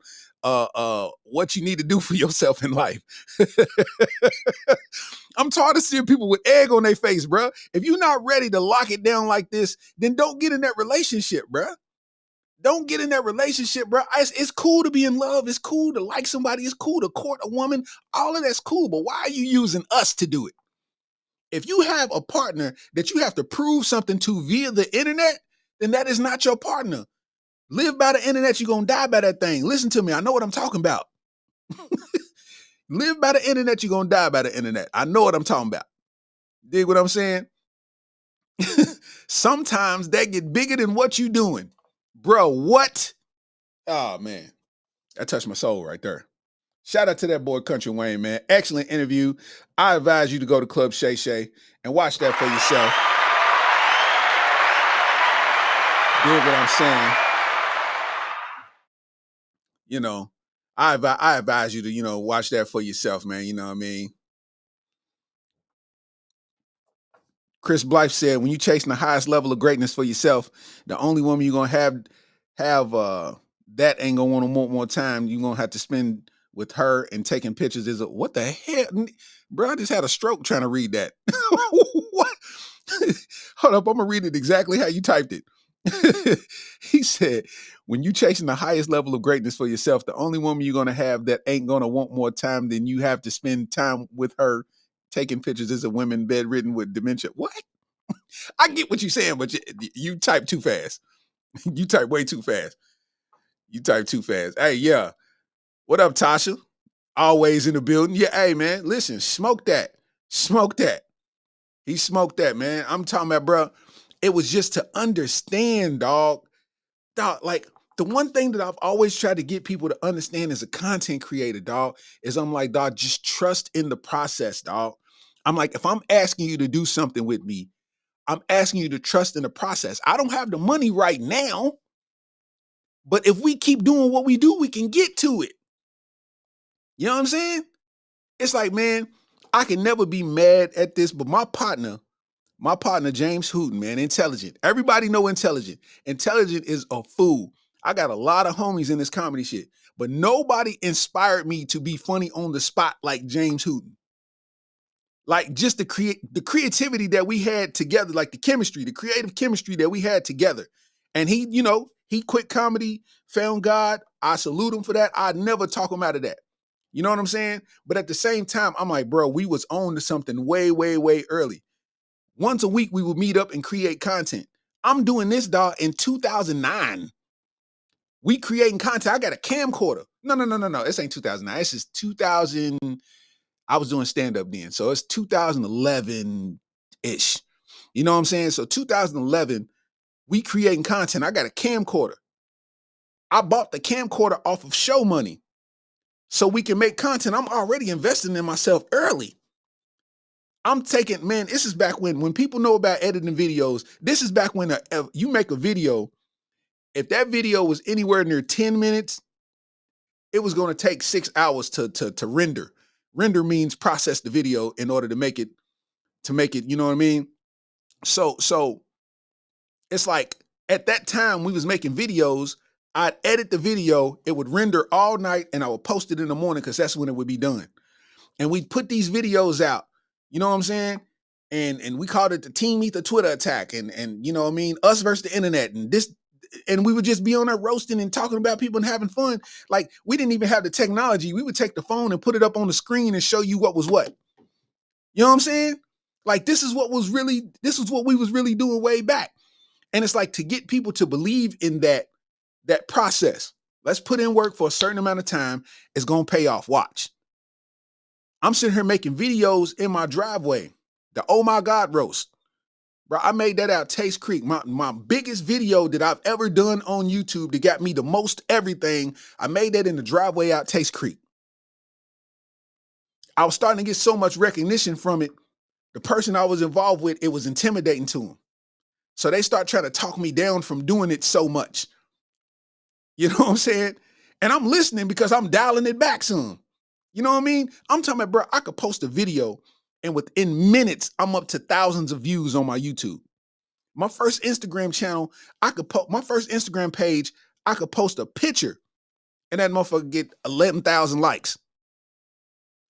what you need to do for yourself in life. I'm tired of seeing people with egg on their face, bro. If you're not ready to lock it down like this, then don't get in that relationship, bro. Don't get in that relationship, bro. It's cool to be in love. It's cool to like somebody. It's cool to court a woman. All of that's cool, but why are you using us to do it? If you have a partner that you have to prove something to via the internet, then that is not your partner. Live by the internet, you're going to die by that thing. Listen to me. I know what I'm talking about. Live by the internet, you're going to die by the internet. I know what I'm talking about. Dig what I'm saying? Sometimes that get bigger than what you doing. Bro, what? Oh, man. That touched my soul right there. Shout out to that boy Country Wayne, man. Excellent interview. I advise you to go to Club Shay Shay and watch that for yourself. Dig what I'm saying? You know, I advise you to, watch that for yourself, man. You know what I mean? Chris Blythe said, when you're chasing the highest level of greatness for yourself, the only woman you're going to have that ain't gonna want to want more time. You're gonna have to spend with her and taking pictures. Is what the hell, bro? I just had a stroke trying to read that. What? Hold up, I'm gonna read it exactly how you typed it. He said, when you chasing the highest level of greatness for yourself, the only woman you're gonna have that ain't gonna want more time than you have to spend time with her taking pictures is a woman bedridden with dementia. What? I get what you're saying, but you type too fast. You type way too fast. You type too fast. Hey, yeah. What up, Tasha? Always in the building. Yeah, hey, man, listen, smoke that. Smoke that. He smoked that, man. I'm talking about, bro, it was just to understand, dog. Dog, like, the one thing that I've always tried to get people to understand as a content creator, dog, is I'm like, dog, just trust in the process, dog. I'm like, if I'm asking you to do something with me, I'm asking you to trust in the process. I don't have the money right now, but if we keep doing what we do, we can get to it. You know what I'm saying? It's like, man, I can never be mad at this, but my partner, James Hooten, man, intelligent. Everybody know intelligent. Intelligent is a fool. I got a lot of homies in this comedy shit, but nobody inspired me to be funny on the spot like James Hooten. Like just the creativity that we had together, like the chemistry, the creative chemistry that we had together. And he, you know, he quit comedy, found God. I salute him for that. I'd never talk him out of that. You know what I'm saying? But at the same time, I'm like, bro, we was on to something way, way, way early. Once a week, we would meet up and create content. I'm doing this, dog, in 2009. We creating content. I got a camcorder. No. This ain't 2009. This is 2000. I was doing stand-up then. So it's 2011-ish. You know what I'm saying? So 2011, we creating content. I got a camcorder. I bought the camcorder off of show money so we can make content. I'm already investing in myself early. I'm taking, man, this is back when people know about editing videos. This is back when you make a video. If that video was anywhere near 10 minutes, it was going to take 6 hours to render. Render means process the video in order to make it, you know what I mean? So it's like at that time we was making videos, I'd edit the video, it would render all night, and I would post it in the morning because that's when it would be done. And we'd put these videos out, you know what I'm saying? And we called it the Team Ether Twitter attack, and you know what I mean? Us versus the internet, and we would just be on there roasting and talking about people and having fun. Like, we didn't even have the technology. We would take the phone and put it up on the screen and show you what was what. You know what I'm saying? Like, this is what we was really doing way back. And it's like, to get people to believe in that process, let's put in work for a certain amount of time, it's going to pay off. Watch. I'm sitting here making videos in my driveway. The Oh My God roast. Bro, I made that out Taste Creek. My biggest video that I've ever done on YouTube that got me the most everything, I made that in the driveway out Taste Creek. I was starting to get so much recognition from it. The person I was involved with, it was intimidating to them. So they start trying to talk me down from doing it so much. You know what I'm saying? And I'm listening because I'm dialing it back some. You know what I mean? I'm talking about, bro, I could post a video and within minutes, I'm up to thousands of views on my YouTube. My first Instagram channel, my first Instagram page, I could post a picture and that motherfucker get 11,000 likes.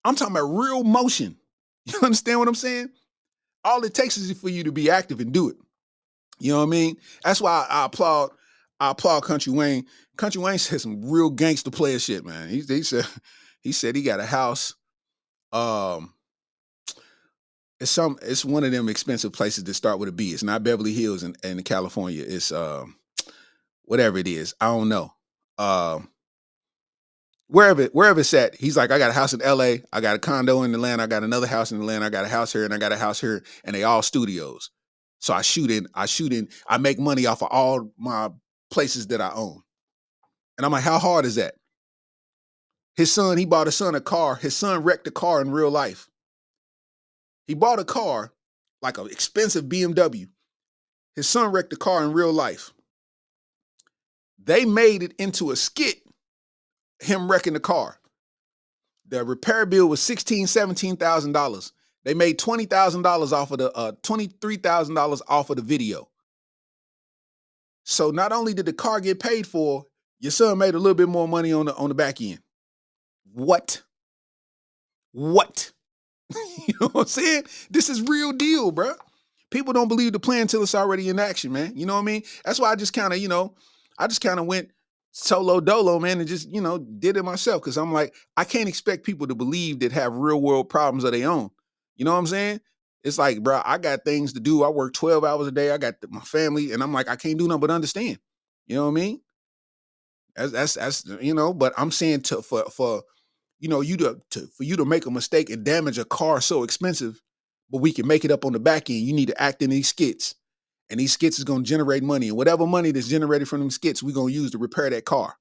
I'm talking about real motion. You understand what I'm saying? All it takes is for you to be active and do it. You know what I mean? That's why I applaud Country Wayne. Country Wayne said some real gangster player shit, man. He said he got a house. It's one of them expensive places that start with a B. It's not Beverly Hills in California. It's whatever it is. I don't know. Wherever it's at, he's like, I got a house in LA, I got a condo in Atlanta, I got another house in Atlanta, I got a house here, and I got a house here, and they all studios. So I shoot in, I make money off of all my places that I own. And I'm like, how hard is that? He bought his son a car. His son wrecked the car in real life. He bought a car, like an expensive BMW. His son wrecked the car in real life. They made it into a skit, him wrecking the car. The repair bill was $16,000, $17,000. They made $20,000 off of the $23,000 off of the video. So not only did the car get paid for, Your son made a little bit more money on the back end. What? You know what I'm saying? This is real deal, bro. People don't believe the plan until it's already in action, man. You know what I mean? That's why I just kind of, went solo dolo, man, and just, did it myself. Cause I'm like, I can't expect people to believe that have real world problems of their own. You know what I'm saying? It's like, bro, I got things to do. I work 12 hours a day. I got my family, and I'm like, I can't do nothing but understand. You know what I mean? That's but I'm saying for you to make a mistake and damage a car so expensive, but we can make it up on the back end. You need to act in these skits, and these skits is going to generate money, and whatever money that's generated from them skits, we're going to use to repair that car.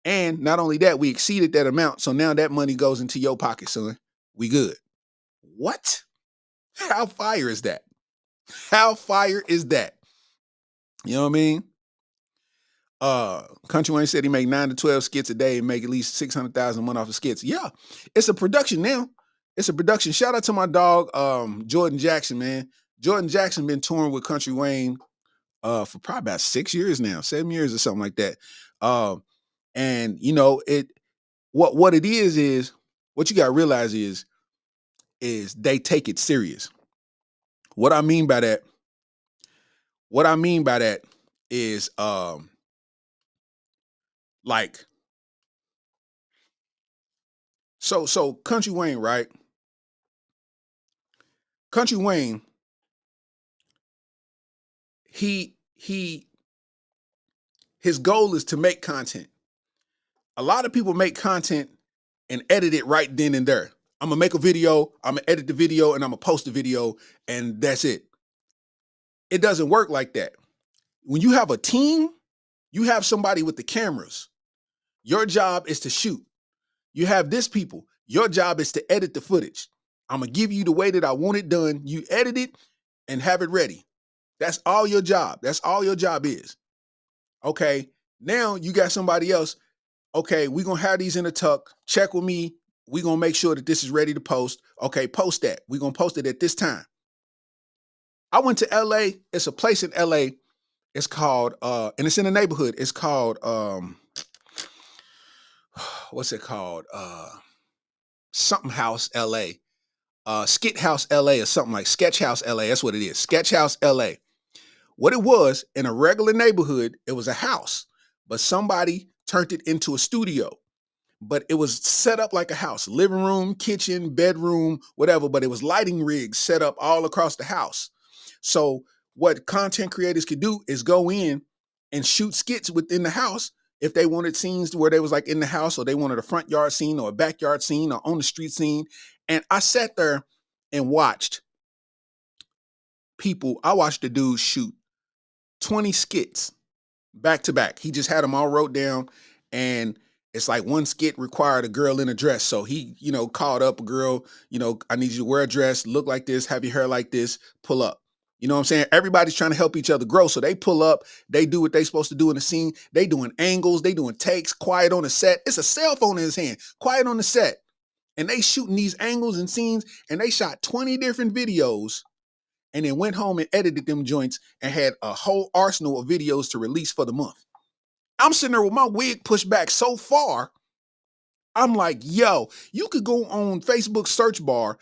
And not only that, we exceeded that amount, so now that money goes into your pocket, son. We good. What? How fire is that? How fire is that? You know what I mean? Country Wayne said he make 9 to 12 skits a day and make at least 600,000 a month off of skits. Yeah, it's a production now. It's a production. Shout out to my dog, Jordan Jackson, man. Jordan Jackson been touring with Country Wayne for probably about 6 years now, 7 years or something like that. And what it is what you gotta realize is they take it serious. What I mean by that is like, so Country Wayne, right? Country Wayne, his goal is to make content. A lot of people make content and edit it right then and there. I'm gonna make a video, I'm gonna edit the video, and I'm gonna post the video, and that's it. It doesn't work like that. When you have a team, you have somebody with the cameras. Your job is to shoot. You have this people. Your job is to edit the footage. I'm gonna give you the way that I want it done. You edit it and have it ready. That's all your job. That's all your job is. Okay, now you got somebody else. Okay, we're going to have these in a tuck. Check with me. We're going to make sure that this is ready to post. Okay, post that. We're going to post it at this time. I went to LA. It's a place in LA. It's called, and it's in a neighborhood. It's called, what's it called? Something House LA. Skit House LA or something like Sketch House LA. That's what it is. Sketch House LA. What it was, in a regular neighborhood, it was a house, but somebody turned it into a studio. But it was set up like a house, living room, kitchen, bedroom, whatever, but it was lighting rigs set up all across the house. So what content creators could do is go in and shoot skits within the house if they wanted scenes where they was like in the house, or they wanted a front yard scene or a backyard scene or on the street scene. And I sat there and watched I watched the dude shoot 20 skits back to back. He just had them all wrote down, and it's like one skit required a girl in a dress. So he, called up a girl, I need you to wear a dress, look like this, have your hair like this, pull up. You know what I'm saying? Everybody's trying to help each other grow. So they pull up, they do what they supposed to do in the scene. They doing angles, they doing takes, quiet on the set. It's a cell phone in his hand, quiet on the set. And they shooting these angles and scenes, and they shot 20 different videos, and then went home and edited them joints and had a whole arsenal of videos to release for the month. I'm sitting there with my wig pushed back so far. I'm like, yo, you could go on Facebook search bar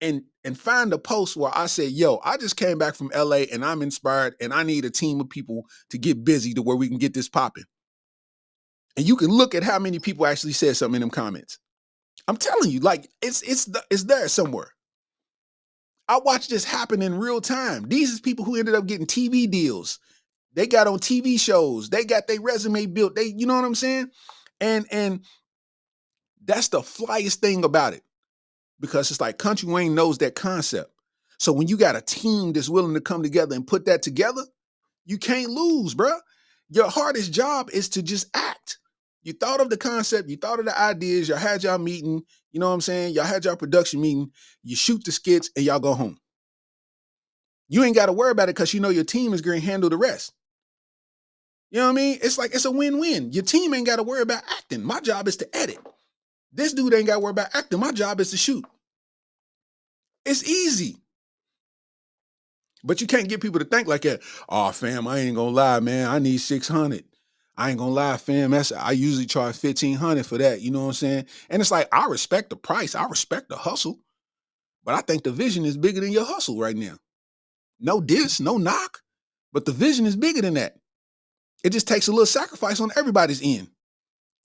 and find a post where I said, yo, I just came back from LA and I'm inspired and I need a team of people to get busy to where we can get this popping. And you can look at how many people actually said something in them comments. I'm telling you, like, it's there somewhere. I watched this happen in real time. These is people who ended up getting TV deals. They got on TV shows. They got their resume built. You know what I'm saying? And that's the flyest thing about it, because it's like Country Wayne knows that concept. So when you got a team that's willing to come together and put that together, you can't lose, bro. Your hardest job is to just act. You thought of the concept, you thought of the ideas, y'all had y'all meeting, you know what I'm saying? Y'all had y'all production meeting, you shoot the skits, and y'all go home. You ain't got to worry about it because you know your team is going to handle the rest. You know what I mean? It's like, it's a win-win. Your team ain't got to worry about acting. My job is to edit. This dude ain't got to worry about acting. My job is to shoot. It's easy. But you can't get people to think like that. Oh, fam, I ain't going to lie, man. I need 600. I ain't gonna lie, fam. I usually charge $1,500 for that. You know what I'm saying? And it's like, I respect the price. I respect the hustle. But I think the vision is bigger than your hustle right now. No diss, no knock. But the vision is bigger than that. It just takes a little sacrifice on everybody's end.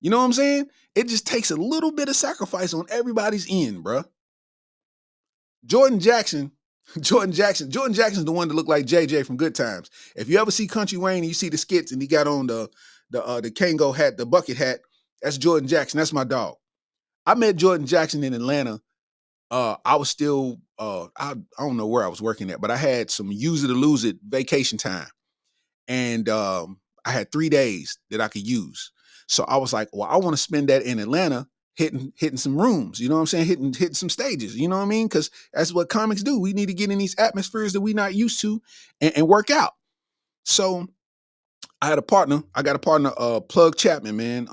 You know what I'm saying? It just takes a little bit of sacrifice on everybody's end, bruh. Jordan Jackson's the one that looked like JJ from Good Times. If you ever see Country Wayne and you see the skits and he got on the Kango hat, the bucket hat, that's Jordan Jackson. That's my dog. I met Jordan Jackson in Atlanta. I was still I don't know where I was working at, but I had some use it or lose it vacation time. And I had 3 days that I could use. So I was like, well, I want to spend that in Atlanta hitting some rooms, you know what I'm saying? Hitting some stages, you know what I mean? Because that's what comics do. We need to get in these atmospheres that we're not used to and work out. So I got a partner, Plug Chapman, man.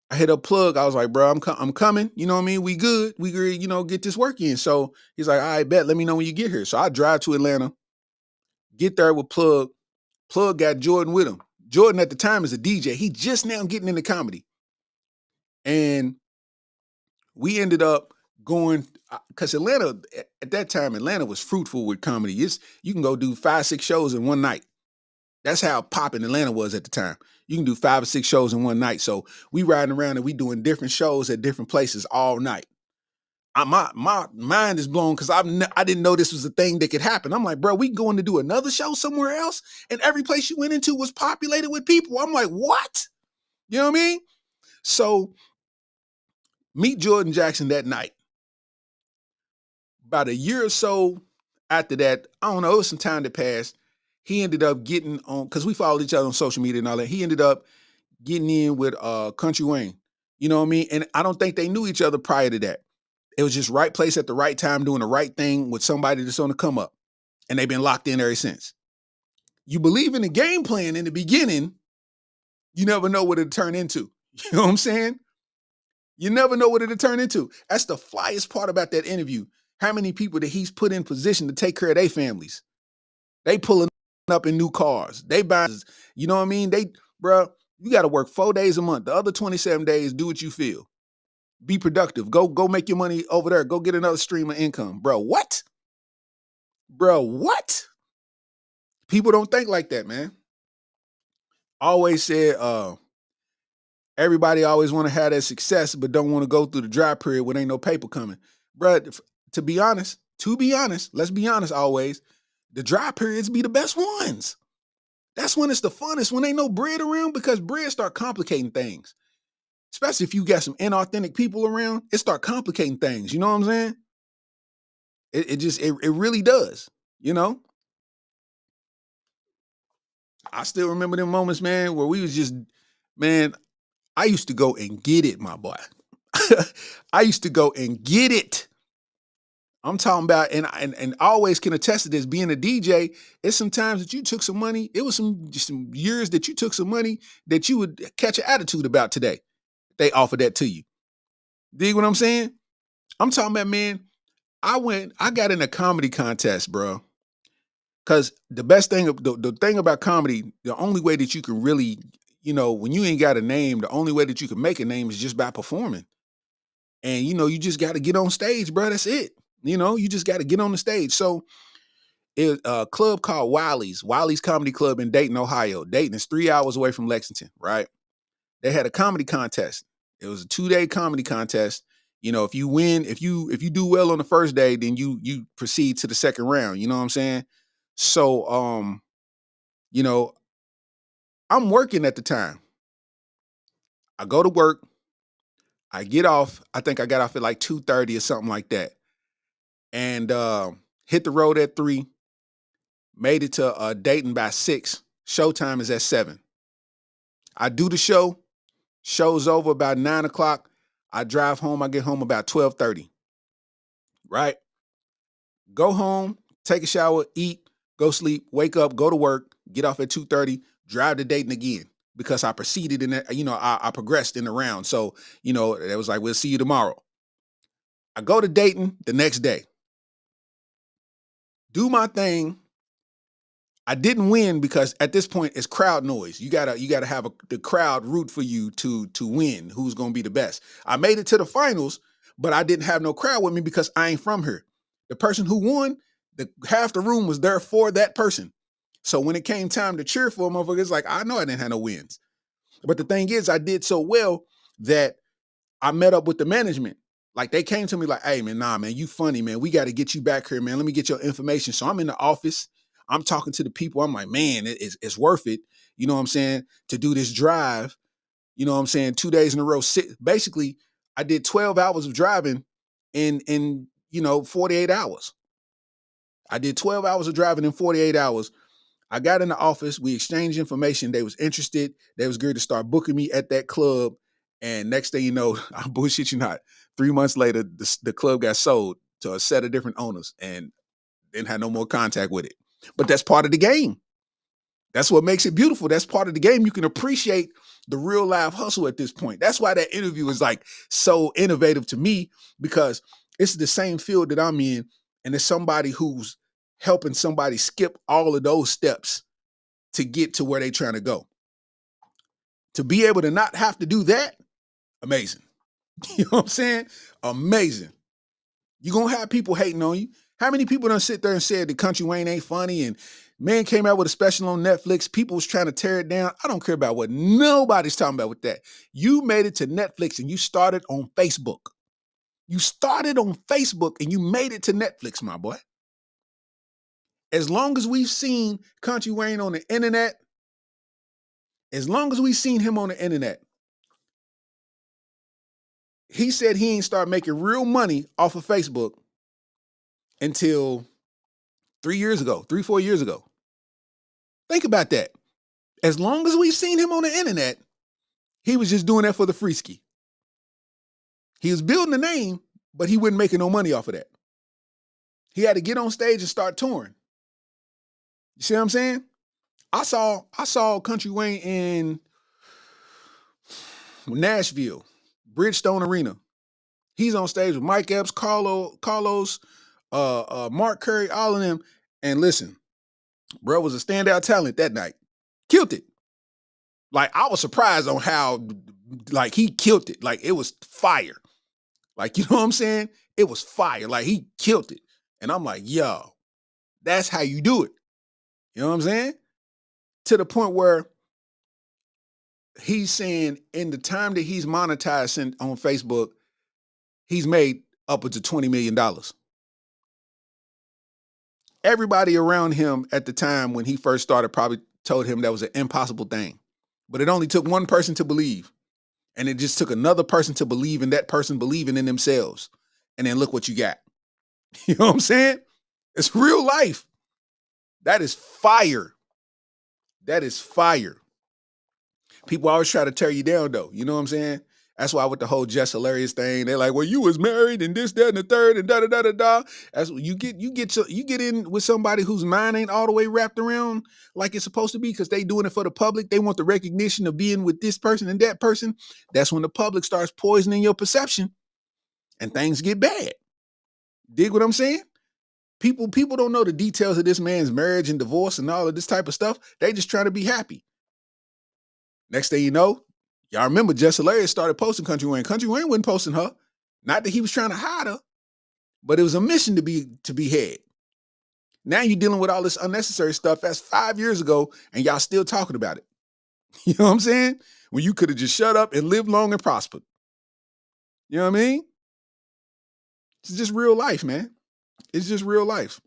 I hit up Plug. I was like, bro, I'm coming. You know what I mean? We good. We good, get this work in. So he's like, all right, bet. Let me know when you get here. So I drive to Atlanta, get there with Plug. Plug got Jordan with him. Jordan at the time is a DJ. He just now getting into comedy. And we ended up going, because Atlanta, at that time, Atlanta was fruitful with comedy. You can go do 5-6 shows in one night. That's how popping Atlanta was at the time. You can do 5 or 6 shows in one night. So we riding around and we doing different shows at different places all night. My mind is blown because I didn't know this was a thing that could happen. I'm like, bro, we going to do another show somewhere else? And every place you went into was populated with people. I'm like, what? You know what I mean? So meet Jordan Jackson that night. About a year or so after that, I don't know, it was some time that passed. He ended up getting on, because we followed each other on social media and all that. He ended up getting in with Country Wayne. You know what I mean? And I don't think they knew each other prior to that. It was just right place at the right time, doing the right thing with somebody that's on the come up. And they've been locked in ever since. You believe in the game plan in the beginning, you never know what it'll turn into. You know what I'm saying? You never know what it'll turn into. That's the flyest part about that interview. How many people that he's put in position to take care of their families? They pulling up in new cars. They buying, you know what I mean? Bro, you got to work 4 days a month. The other 27 days, do what you feel. Be productive. Go make your money over there. Go get another stream of income. Bro, what? People don't think like that, man. Always said, everybody always want to have that success, but don't want to go through the dry period when ain't no paper coming. Bro, to be honest, let's be honest always, the dry periods be the best ones. That's when it's the funnest, when ain't no bread around, because bread start complicating things. Especially if you got some inauthentic people around, it start complicating things. You know what I'm saying? It really does, you know? I still remember them moments, man, where we was just, man, I used to go and get it, my boy. I used to go and get it. I'm talking about, and I always can attest to this, being a DJ, it's sometimes that you took some money. It was some years that you took some money that you would catch an attitude about today. They offered that to you. Dig what I'm saying? I'm talking about, man, I got in a comedy contest, bro. Because the best thing, the thing about comedy, the only way that you can really, when you ain't got a name, the only way that you can make a name is just by performing. And, you just got to get on stage, bro. That's it. You just got to get on the stage. So it's a club called Wiley's Comedy Club in Dayton, Ohio. Dayton is 3 hours away from Lexington, right? They had a comedy contest. It was a 2-day comedy contest. If you win, if you do well on the first day, then you proceed to the second round. You know what I'm saying? So, I'm working at the time. I go to work. I get off. I think I got off at like 2:30 or something like that. And hit the road at 3. Made it to Dayton by 6. Showtime is at 7. I do the show. Show's over about 9 o'clock. I drive home. I get home about 12:30. Right? Go home, take a shower, eat, go sleep, wake up, go to work, get off at 2:30, drive to Dayton again, because I proceeded in that, I progressed in the round. So, it was like, we'll see you tomorrow. I go to Dayton the next day, do my thing. I didn't win because at this point it's crowd noise. You gotta have the crowd root for you to win. Who's gonna be the best? I made it to the finals, but I didn't have no crowd with me because I ain't from here. The person who won, half the room was there for that person. So when it came time to cheer for a motherfucker, it's like I know I didn't have no wins. But the thing is, I did so well that I met up with the management. Like they came to me like, "Hey man, nah man, you funny man. We got to get you back here, man. Let me get your information." So I'm in the office. I'm talking to the people. I'm like, man, it's worth it. You know what I'm saying? To do this drive, you know what I'm saying? 2 days in a row. Basically, I did 12 hours of driving in 48 hours. I did 12 hours of driving in 48 hours. I got in the office. We exchanged information. They was interested. They was good to start booking me at that club. And next thing you know, I bullshit you not, 3 months later, the club got sold to a set of different owners and didn't have no more contact with it. But that's part of the game. That's what makes it beautiful. That's part of the game. You can appreciate the real live hustle at this point. That's why that interview is like so innovative to me, because it's the same field that I'm in. And it's somebody who's helping somebody skip all of those steps to get to where they're trying to go. To be able to not have to do that, amazing. You know what I'm saying? Amazing. You're going to have people hating on you. How many people done sit there and said that Country Wayne ain't funny and man came out with a special on Netflix, people was trying to tear it down. I don't care about what nobody's talking about with that. You made it to Netflix and you started on Facebook. You started on Facebook and you made it to Netflix, my boy. As long as we've seen Country Wayne on the internet, as long as we've seen him on the internet, he said he ain't start making real money off of Facebook until 3 years ago, 4 years ago. Think about that. As long as we've seen him on the internet, he was just doing that for the free ski. He was building a name, but he wasn't making no money off of that. He had to get on stage and start touring. You see what I'm saying? I saw Country Wayne in Nashville, Bridgestone Arena. He's on stage with Mike Epps, Carlos, Mark Curry, all of them. And listen, bro was a standout talent that night. Killed it. Like, I was surprised on how, like, he killed it. Like, it was fire. Like, you know what I'm saying? It was fire. Like, he killed it. And I'm like, yo, that's how you do it. You know what I'm saying? To the point where he's saying in the time that he's monetized on Facebook, he's made upwards of $20 million. Everybody around him at the time when he first started probably told him that was an impossible thing. But it only took one person to believe. And it just took another person to believe in that person believing in themselves. And then look what you got. You know what I'm saying? It's real life. That is fire. That is fire. People always try to tear you down, though. You know what I'm saying? That's why with the whole Jess Hilarious thing, they're like, well, you was married and this, that, and the third, and da-da-da-da-da. That's what you get in with somebody whose mind ain't all the way wrapped around like it's supposed to be, because they doing it for the public. They want the recognition of being with this person and that person. That's when the public starts poisoning your perception and things get bad. Dig what I'm saying? People don't know the details of this man's marriage and divorce and all of this type of stuff. They just trying to be happy. Next thing you know, y'all remember Jess Hilarious started posting Country Wayne. Country Wayne wasn't posting her. Not that he was trying to hide her, but it was a mission to be had. Now you're dealing with all this unnecessary stuff. That's 5 years ago, and y'all still talking about it. You know what I'm saying? When you could have just shut up and lived long and prospered. You know what I mean? It's just real life, man. It's just real life.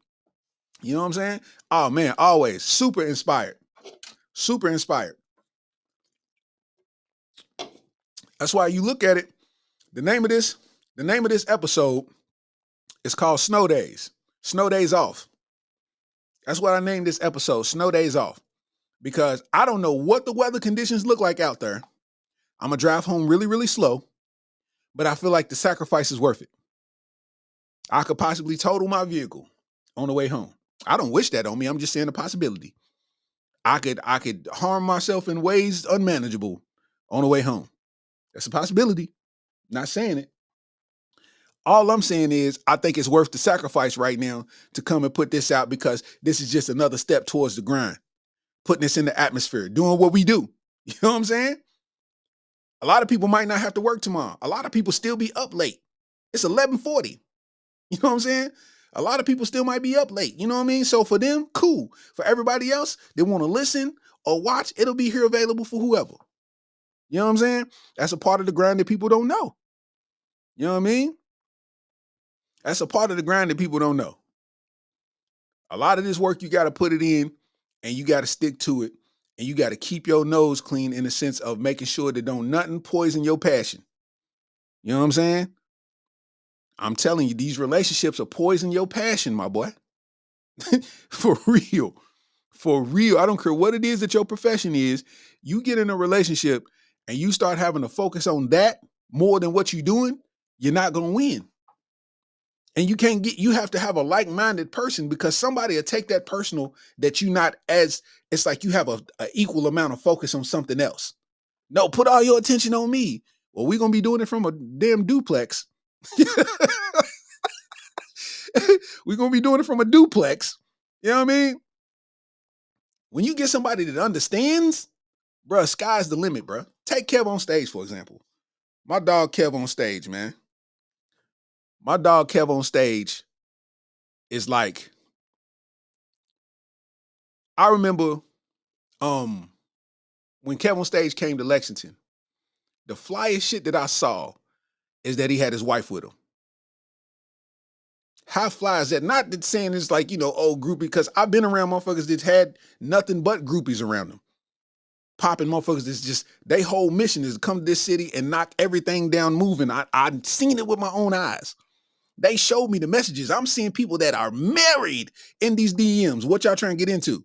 You know what I'm saying? Oh, man, always super inspired. Super inspired. That's why you look at it. The name of this episode is called Snow Days. Snow Days Off. That's what I named this episode, Snow Days Off. Because I don't know what the weather conditions look like out there. I'm going to drive home really, really slow. But I feel like the sacrifice is worth it. I could possibly total my vehicle on the way home. I don't wish that on me. I'm just saying a possibility. I could harm myself in ways unmanageable on the way home. That's a possibility. Not saying it. All I'm saying is I think it's worth the sacrifice right now to come and put this out because this is just another step towards the grind. Putting this in the atmosphere, doing what we do. You know what I'm saying? A lot of people might not have to work tomorrow. A lot of people still be up late. It's 11:40. You know what I'm saying? A lot of people still might be up late. You know what I mean? So for them, cool. For everybody else, they want to listen or watch, it'll be here available for whoever. You know what I'm saying? That's a part of the grind that people don't know. You know what I mean? That's a part of the grind that people don't know. A lot of this work, you got to put it in and you got to stick to it. And you got to keep your nose clean in the sense of making sure that don't nothing poison your passion. You know what I'm saying? I'm telling you, these relationships are poison your passion, my boy. For real. For real. I don't care what it is that your profession is. You get in a relationship and you start having to focus on that more than what you're doing, you're not going to win. And you have to have a like-minded person because somebody will take that personal that you not as, it's like you have a equal amount of focus on something else. No, put all your attention on me. Well, we're going to be doing it from a damn duplex. We're going to be doing it from a duplex. You know what I mean? When you get somebody that understands, bruh, sky's the limit, bruh. Take Kev on stage, for example. My dog Kev on stage, man. My dog Kev on stage is like, I remember when Kev on stage came to Lexington, the flyest shit that I saw is that he had his wife with him. How fly is that? Not that saying it's like, old groupie, because I've been around motherfuckers that had nothing but groupies around them. Popping motherfuckers that's just, their whole mission is to come to this city and knock everything down moving. I've seen it with my own eyes. They showed me the messages. I'm seeing people that are married in these DMs. What y'all trying to get into?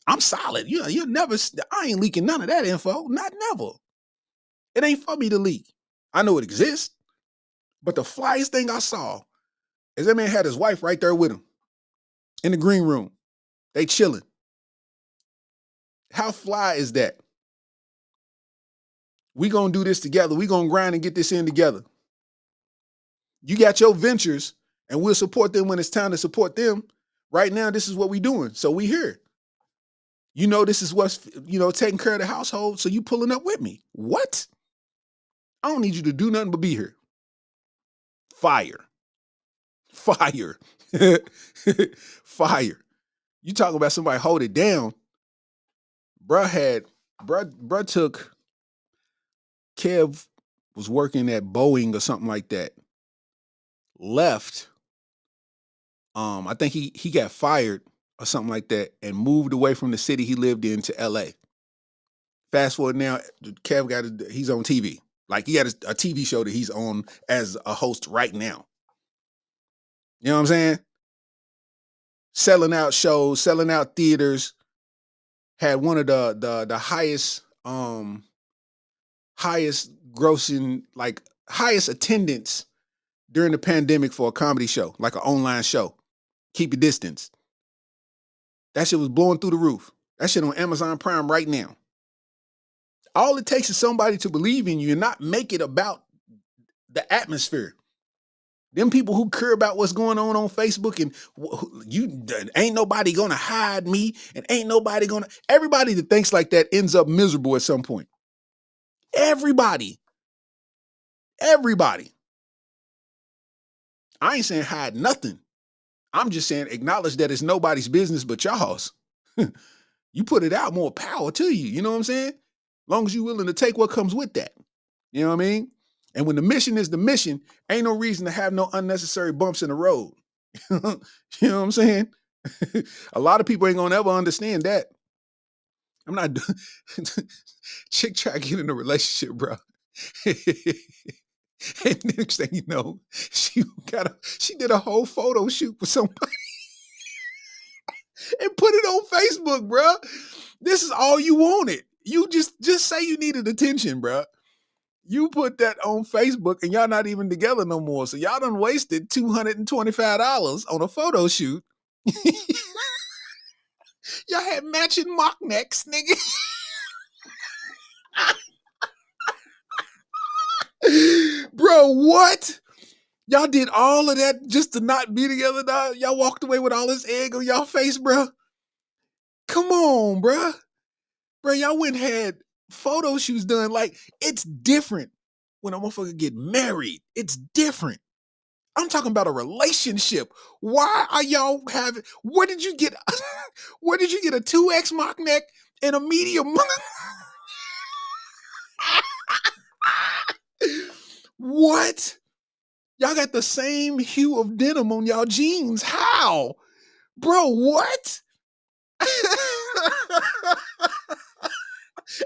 I'm solid. You'll never, I ain't leaking none of that info. Not never. It ain't for me to leak. I know it exists. But the flyest thing I saw is that man had his wife right there with him in the green room. They chilling. How fly is that? We gonna do this together. We gonna grind and get this in together. You got your ventures and we'll support them when it's time to support them. Right now, this is what we doing. So we here. This is what's, taking care of the household. So you pulling up with me. What? I don't need you to do nothing but be here. Fire. Fire. Fire. You talking about somebody hold it down. Bruh took, Kev was working at Boeing or something like that. Left. I think he got fired or something like that and moved away from the city he lived in to LA. Fast forward now, Kev he's on TV. Like he had a TV show that he's on as a host right now. You know what I'm saying? Selling out shows, selling out theaters. Had one of the highest grossing, like highest attendance during the pandemic for a comedy show, like an online show. Keep your distance. That shit was blowing through the roof. That shit on Amazon Prime right now. All it takes is somebody to believe in you and not make it about the atmosphere. Them people who care about what's going on Facebook and ain't nobody gonna hide me and ain't nobody gonna, everybody that thinks like that ends up miserable at some point. Everybody. I ain't saying hide nothing. I'm just saying acknowledge that it's nobody's business but y'all's. You put it out, more power to you. You know what I'm saying? Long as you're willing to take what comes with that. You know what I mean? And when the mission is the mission, ain't no reason to have no unnecessary bumps in the road. You know what I'm saying? A lot of people ain't gonna ever understand that. I'm not chick try to get in a relationship, bro. And next thing you know, she did a whole photo shoot with somebody and put it on Facebook, bro. This is all you wanted. You just say you needed attention, bro. You put that on Facebook and y'all not even together no more. So y'all done wasted $225 on a photo shoot. Y'all had matching mock necks, nigga. Bro, what? Y'all did all of that just to not be together, dog. Y'all walked away with all this egg on y'all face, bro. Come on, bro. Bro, y'all went and had photo shoots done. Like, it's different when a motherfucker get married. It's different. I'm talking about a relationship. Why are y'all having, where did you get a 2X mock neck and a medium? What? Y'all got the same hue of denim on y'all jeans. How? Bro, what?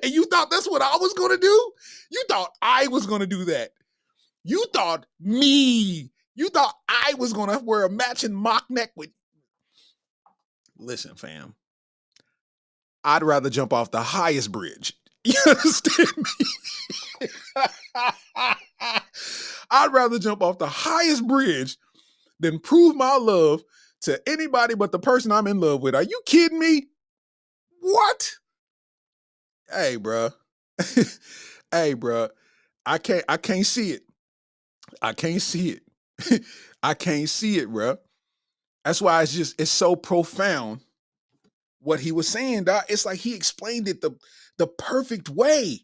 And you thought that's what I was going to do? You thought I was going to do that. You thought I was going to wear a matching mock neck with. Listen, fam. I'd rather jump off the highest bridge. You understand me? I'd rather jump off the highest bridge than prove my love to anybody but the person I'm in love with. Are you kidding me? What? Hey, bro. Hey, bro. I can't see it. I can't see it. I can't see it, bro. That's why it's so profound what he was saying, dog. It's like he explained it the perfect way.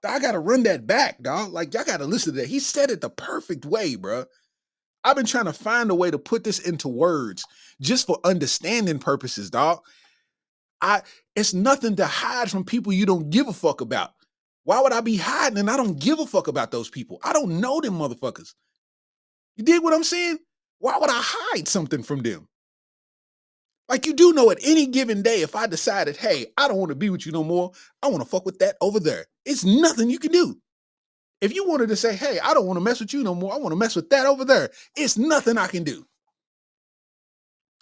I gotta run that back, dog. Like, y'all gotta listen to that. He said it the perfect way, bro. I've been trying to find a way to put this into words just for understanding purposes, dog. It's nothing to hide from people you don't give a fuck about. Why would I be hiding and I don't give a fuck about those people? I don't know them motherfuckers. You dig what I'm saying? Why would I hide something from them? Like, you do know at any given day, if I decided, hey, I don't want to be with you no more, I want to fuck with that over there. It's nothing you can do. If you wanted to say, hey, I don't want to mess with you no more, I want to mess with that over there, it's nothing I can do.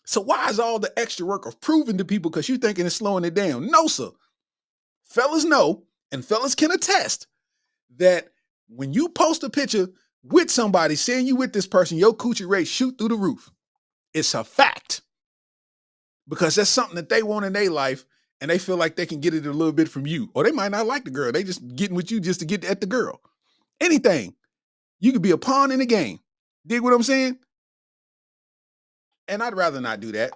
So why is all the extra work of proving to people because you thinking it's slowing it down? No, sir. Fellas know, and fellas can attest, that when you post a picture with somebody saying you with this person, your coochie rate shoot through the roof. It's a fact. Because that's something that they want in their life, and they feel like they can get it a little bit from you. Or they might not like the girl. They just getting with you just to get at the girl. Anything. You could be a pawn in the game. Dig what I'm saying? And I'd rather not do that.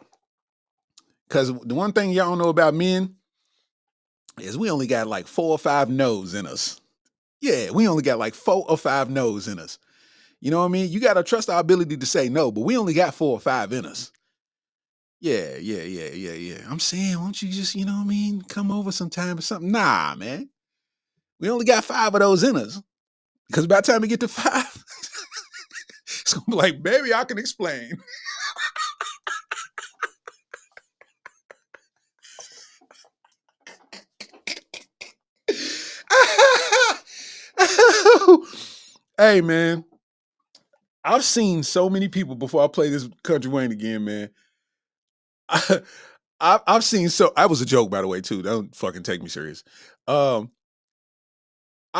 Because the one thing y'all know about men is we only got like 4 or 5 no's in us. Yeah, we only got like 4 or 5 no's in us. You know what I mean? You got to trust our ability to say no, but we only got 4 or 5 in us. Yeah. I'm saying, won't you just, you know what I mean, come over sometime or something? Nah, man. We only got 5 of those in us. Because by the time we get to 5, it's going to be like, baby, I can explain. Hey, man. I've seen so many people before I play this Country Wayne again, man. I've seen that was a joke, by the way, too. Don't fucking take me serious. I've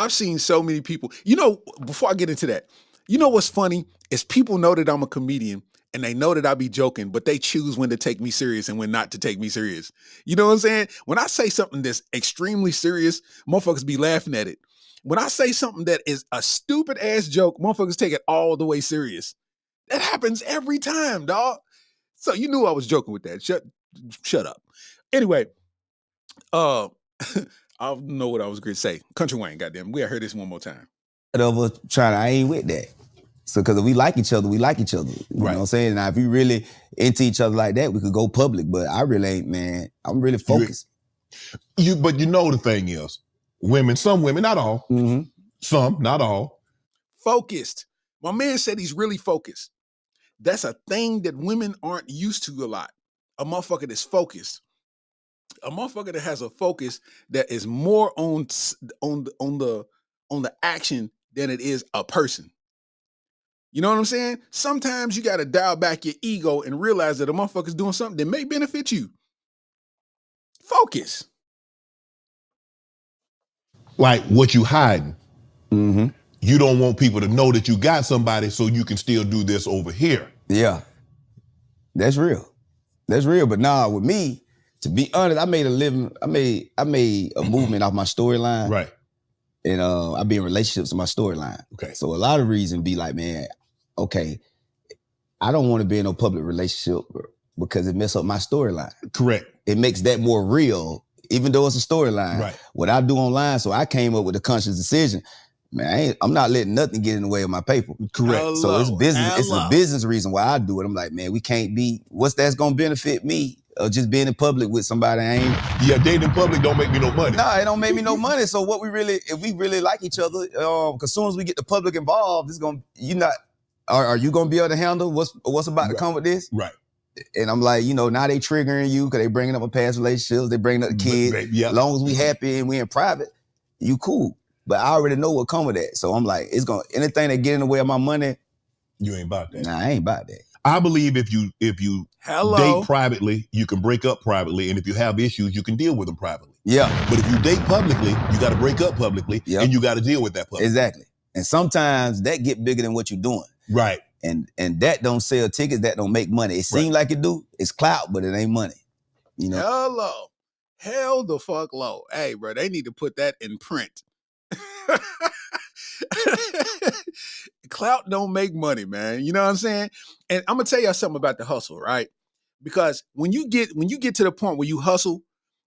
seen so many people. You know, before I get into that, you know what's funny is people know that I'm a comedian and they know that I be joking, but they choose when to take me serious and when not to take me serious. You know what I'm saying? When I say something that's extremely serious, motherfuckers be laughing at it. When I say something that is a stupid ass joke, motherfuckers take it all the way serious. That happens every time, dog. So you knew I was joking with that. Shut up. Anyway, I don't know what I was going to say. Country Wayne, goddamn. We gotta hear this one more time. I ain't with that. So, because if we like each other, we like each other. You know what I'm saying? Now, if we really into each other like that, we could go public. But I really ain't, man. I'm really focused. But you know the thing is, some women, not all, some, not all. Focused. My man said he's really focused. That's a thing that women aren't used to a lot. A motherfucker that's focused. A motherfucker that has a focus that is more on the action than it is a person. You know what I'm saying? Sometimes you got to dial back your ego and realize that a motherfucker's doing something that may benefit you. Focus. Like what you hiding. Mm-hmm. You don't want people to know that you got somebody so you can still do this over here. Yeah. That's real. That's real. But nah, with me, to be honest, I made a movement off my storyline. Right. And I be in relationships with my storyline. Okay. So a lot of reasons be like, man, okay, I don't want to be in a public relationship because it messes up my storyline. Correct. It makes that more real, even though it's a storyline. Right. What I do online, so I came up with a conscious decision. Man, I'm not letting nothing get in the way of my paper. Correct. So it's business. It's a Hello. business reason why I do it. I'm like, man, we can't be. What's that's gonna benefit me? Just being in public with somebody I ain't. Yeah, dating in public don't make me no money. Nah, it don't make me no money. So what if we really like each other, because soon as we get the public involved, it's gonna are you gonna be able to handle what's about to come with this? Right. And I'm like, now they triggering you because they bringing up a past relationships, they bringing up the kids. Yeah. As long as we happy and we in private, you cool. But I already know what come with that. So I'm like, anything that get in the way of my money. You ain't about that. Nah, I ain't about that. I believe if you Hello. date privately, you can break up privately, and if you have issues, you can deal with them privately. Yeah. But if you date publicly, you got to break up publicly, and you got to deal with that publicly. Exactly. And sometimes that get bigger than what you're doing. Right. And that don't sell tickets, that don't make money. It seems like it do. It's clout, but it ain't money. Hello. Hell the fuck low. Hey, bro, they need to put that in print. Clout don't make money, man. You know what I'm saying? And I'm gonna tell y'all something about the hustle, right? Because when you get to the point where you hustle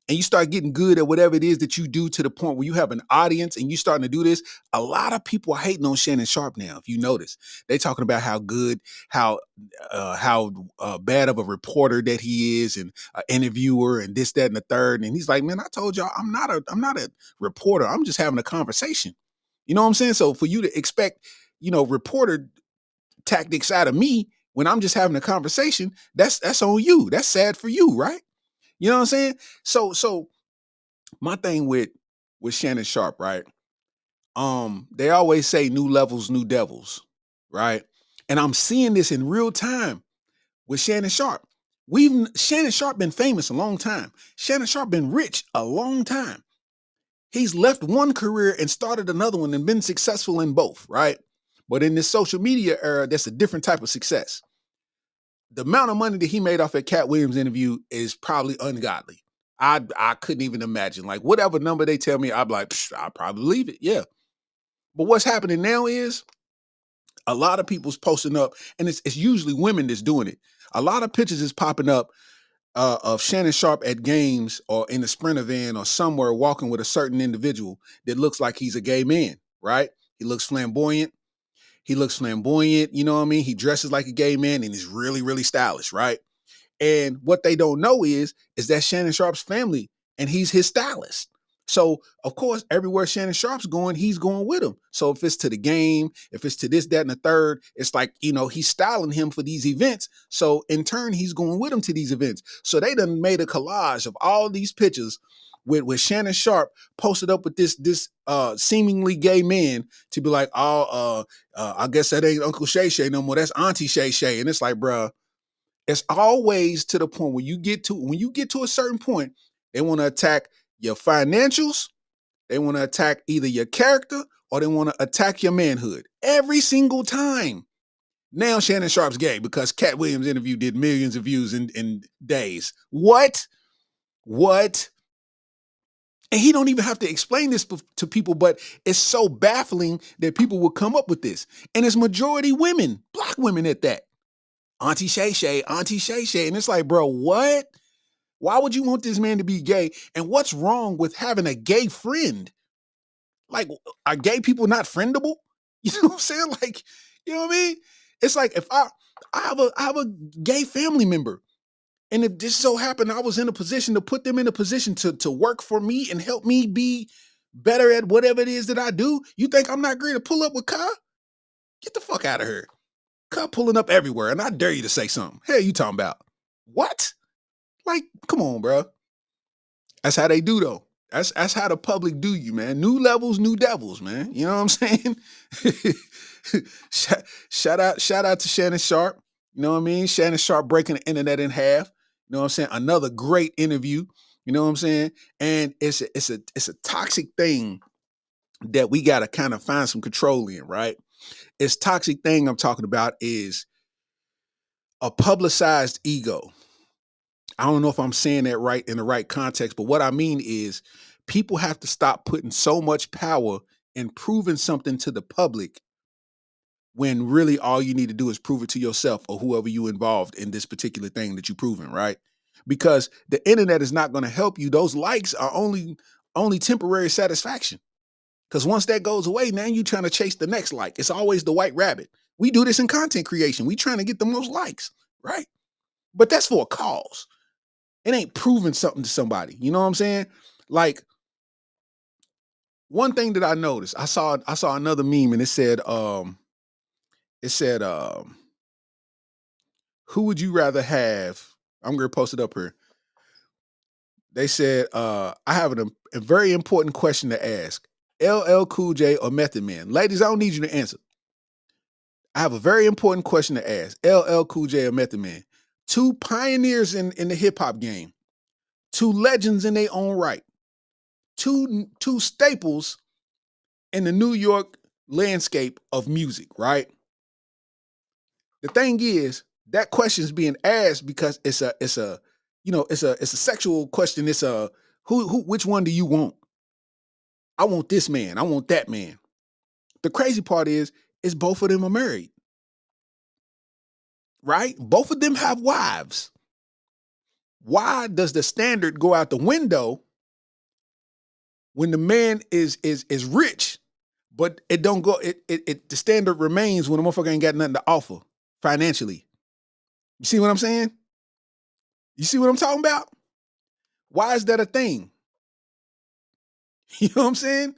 and you start getting good at whatever it is that you do, to the point where you have an audience and you starting to do this, a lot of people are hating on Shannon Sharp now. If you notice, they talking about how good, how bad of a reporter that he is, and an interviewer, and this, that, and the third. And he's like, man, I told y'all, I'm not a reporter. I'm just having a conversation. You know what I'm saying? So for you to expect, reporter tactics out of me when I'm just having a conversation, that's on you. That's sad for you, right? You know what I'm saying? So my thing with Shannon Sharp, right? They always say new levels, new devils, right? And I'm seeing this in real time with Shannon Sharp. Shannon Sharp been famous a long time. Shannon Sharp been rich a long time. He's left one career and started another one and been successful in both, right? But in this social media era, that's a different type of success. The amount of money that he made off that Cat Williams interview is probably ungodly. I couldn't even imagine. Like, whatever number they tell me, I'm like, I'll probably leave it. Yeah. But what's happening now is a lot of people's posting up, and it's usually women that's doing it. A lot of pictures is popping up of Shannon Sharp at games or in a Sprinter van or somewhere walking with a certain individual that looks like he's a gay man, right? He looks flamboyant. You know what I mean? He dresses like a gay man and he's really, really stylish, right? And what they don't know is that Shannon Sharp's family and he's his stylist. So, of course, everywhere Shannon Sharp's going, he's going with him. So if it's to the game, if it's to this, that, and the third, it's like, he's styling him for these events. So in turn, he's going with him to these events. So they done made a collage of all these pictures with Shannon Sharp posted up with this seemingly gay man to be like, I guess that ain't Uncle Shay Shay no more. That's Auntie Shay Shay. And it's like, bruh, it's always to the point when you get to a certain point, they want to attack your financials, they want to attack either your character or they want to attack your manhood every single time. Now Shannon Sharp's gay because Cat Williams' interview did millions of views in days. What? And he don't even have to explain this to people, but it's so baffling that people will come up with this. And it's majority women, black women at that. Auntie Shay Shay. And it's like, bro, what? Why would you want this man to be gay? And what's wrong with having a gay friend? Like, are gay people not friendable? You know what I'm saying? Like, you know what I mean? It's like if I have a gay family member, and if this so happened I was in a position to put them in a position to work for me and help me be better at whatever it is that I do, you think I'm not great to pull up with Ka? Get the fuck out of here. Ka pulling up everywhere, and I dare you to say something. Hey, you talking about? What? Like, come on, bro. That's how they do, though. That's how the public do you, man. New levels, new devils, man. You know what I'm saying? shout out to Shannon Sharp. You know what I mean? Shannon Sharp breaking the internet in half. You know what I'm saying? Another great interview. You know what I'm saying? And it's a toxic thing that we got to kind of find some control in, right? It's toxic thing I'm talking about is a publicized ego. I don't know if I'm saying that right in the right context, but what I mean is people have to stop putting so much power in proving something to the public when really all you need to do is prove it to yourself or whoever you involved in this particular thing that you're proving, right? Because the internet is not going to help you. Those likes are only temporary satisfaction. Because once that goes away, now you're trying to chase the next like. It's always the white rabbit. We do this in content creation. We trying to get the most likes, right? But that's for a cause. It ain't proving something to somebody. You know what I'm saying? Like, one thing that I noticed, I saw another meme and it said, who would you rather have? I'm gonna post it up here. They said, I have a very important question to ask. LL Cool J or Method Man? Ladies, I don't need you to answer. I have a very important question to ask. LL Cool J or Method Man? Two pioneers in the hip hop game, two legends in their own right, two staples in the New York landscape of music, right? The thing is, that question is being asked because it's a sexual question. It's a which one do you want? I want this man. I want that man. The crazy part is both of them are married, right? Both of them have wives. Why does the standard go out the window when the man is rich, but it don't go? The standard remains when the motherfucker ain't got nothing to offer financially. You see what I'm saying? You see what I'm talking about? Why is that a thing? You know what I'm saying?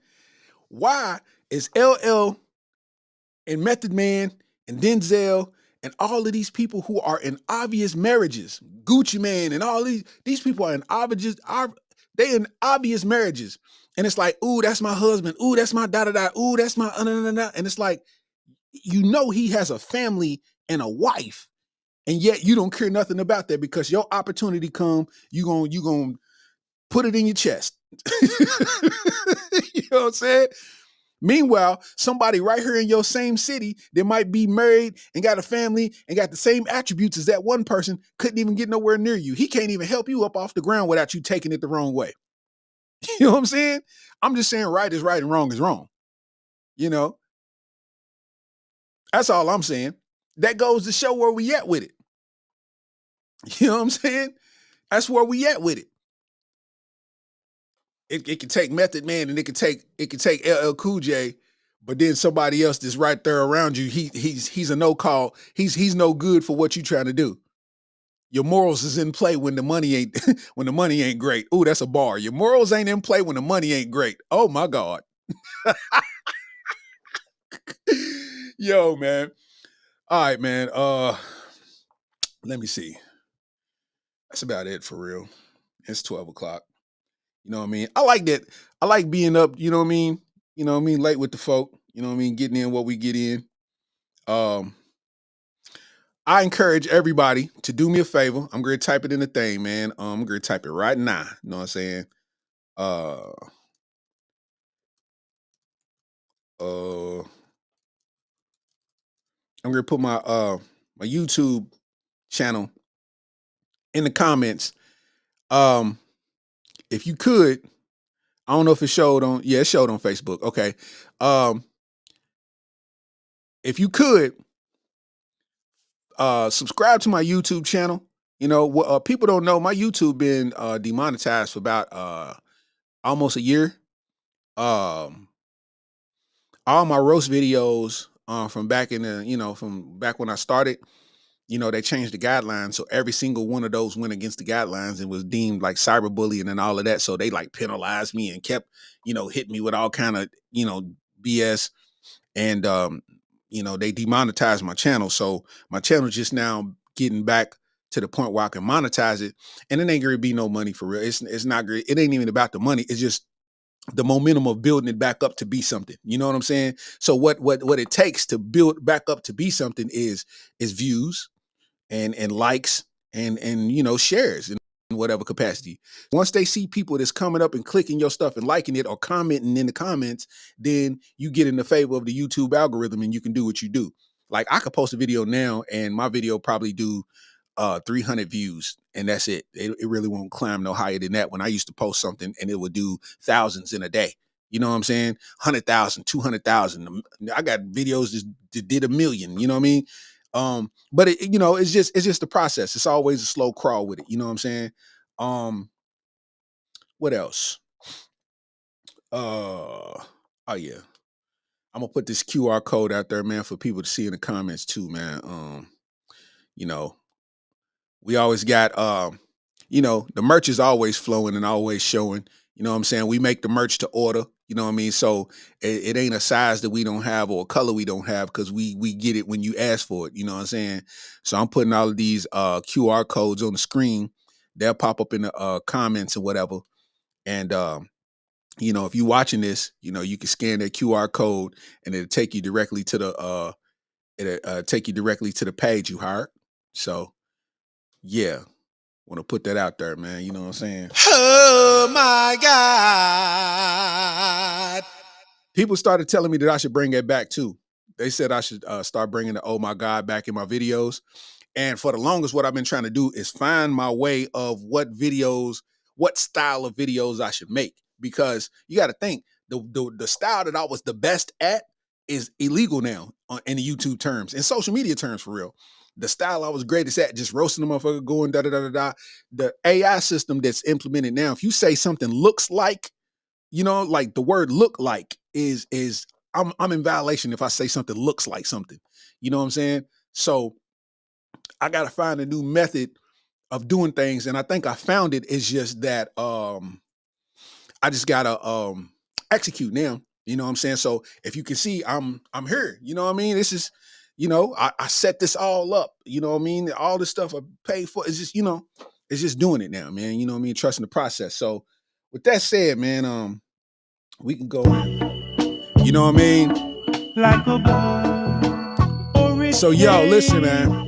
Why is LL and Method Man and Denzel and all of these people who are in obvious marriages, Gucci Man and all these people are in obvious marriages. And it's like, ooh, that's my husband. Ooh, that's my da-da-da. Ooh, that's my and it's like, you know, he has a family and a wife. And yet you don't care nothing about that because your opportunity come, you gonna put it in your chest. You know what I'm saying? Meanwhile, somebody right here in your same city that might be married and got a family and got the same attributes as that one person couldn't even get nowhere near you. He can't even help you up off the ground without you taking it the wrong way. You know what I'm saying? I'm just saying right is right and wrong is wrong. You know? That's all I'm saying. That goes to show where we at with it. You know what I'm saying? That's where we at with it. It can take Method Man and it can take LL Cool J, but then somebody else that's right there around you, he's a no call. He's no good for what you trying to do. Your morals is in play when the money ain't when the money ain't great. Ooh, that's a bar. Your morals ain't in play when the money ain't great. Oh my God. Yo, man. All right, man. Let me see. That's about it for real. It's 12 o'clock. You know what I mean? I like that. I like being up, you know what I mean? You know what I mean? Late with the folk, you know what I mean? Getting in what we get in. I encourage everybody to do me a favor. I'm going to type it in the thing, man. I'm going to type it right now. You know what I'm saying? I'm going to put my my YouTube channel in the comments. If you could, I don't know if it showed on, it showed on Facebook. Okay. If you could, subscribe to my YouTube channel. You know, people don't know my YouTube been demonetized for about almost a year. All my roast videos from back in the, from back when I started, they changed the guidelines. So every single one of those went against the guidelines and was deemed like cyberbullying and all of that. So they like penalized me and kept, hitting me with all kind of, BS. And, they demonetized my channel. So my channel just now getting back to the point where I can monetize it. And it ain't going to be no money for real. It's not great. It ain't even about the money. It's just the momentum of building it back up to be something. You know what I'm saying? So what it takes to build back up to be something is views and likes and shares in whatever capacity. Once they see people that's coming up and clicking your stuff and liking it or commenting in the comments, then you get in the favor of the YouTube algorithm and you can do what you do. Like I could post a video now and my video probably do 300 views and that's it. It really won't climb no higher than that when I used to post something and it would do thousands in a day. You know what I'm saying? 100,000, 200,000. I got videos that did 1 million. You know what I mean? But it's just the process. It's always a slow crawl with it. You know what I'm saying? What else? Oh yeah. I'm gonna put this QR code out there, man, for people to see in the comments too, man. We always got the merch is always flowing and always showing. You know what I'm saying? We make the merch to order. You know what I mean? So it ain't a size that we don't have or a color we don't have, because we get it when you ask for it. You know what I'm saying? So I'm putting all of these QR codes on the screen. They'll pop up in the comments or whatever. And if you're watching this, you can scan that QR code and it'll take you directly to the page you hired. So yeah, want to put that out there, man. You know what I'm saying? Oh my God. People started telling me that I should bring that back too. They said I should start bringing the "Oh my God" back in my videos. And for the longest, what I've been trying to do is find my way of what style of videos I should make. Because you got to think, the style that I was the best at is illegal now in the YouTube terms, in social media terms, for real. The style I was greatest at, just roasting the motherfucker, going da-da-da-da-da. The AI system that's implemented now, if you say something looks like, like the word "look like" is I'm in violation if I say something looks like something. You know what I'm saying? So I got to find a new method of doing things, and I think I found it. It's just that I just gotta execute now. You know what I'm saying? So if you can see, I'm here. You know what I mean? This is, I set this all up. You know what I mean? All the stuff I paid for is just, it's just doing it now, man. You know what I mean? Trusting the process. So with that said, man, we can go in. You know what I mean? Like a so yo, listen, man.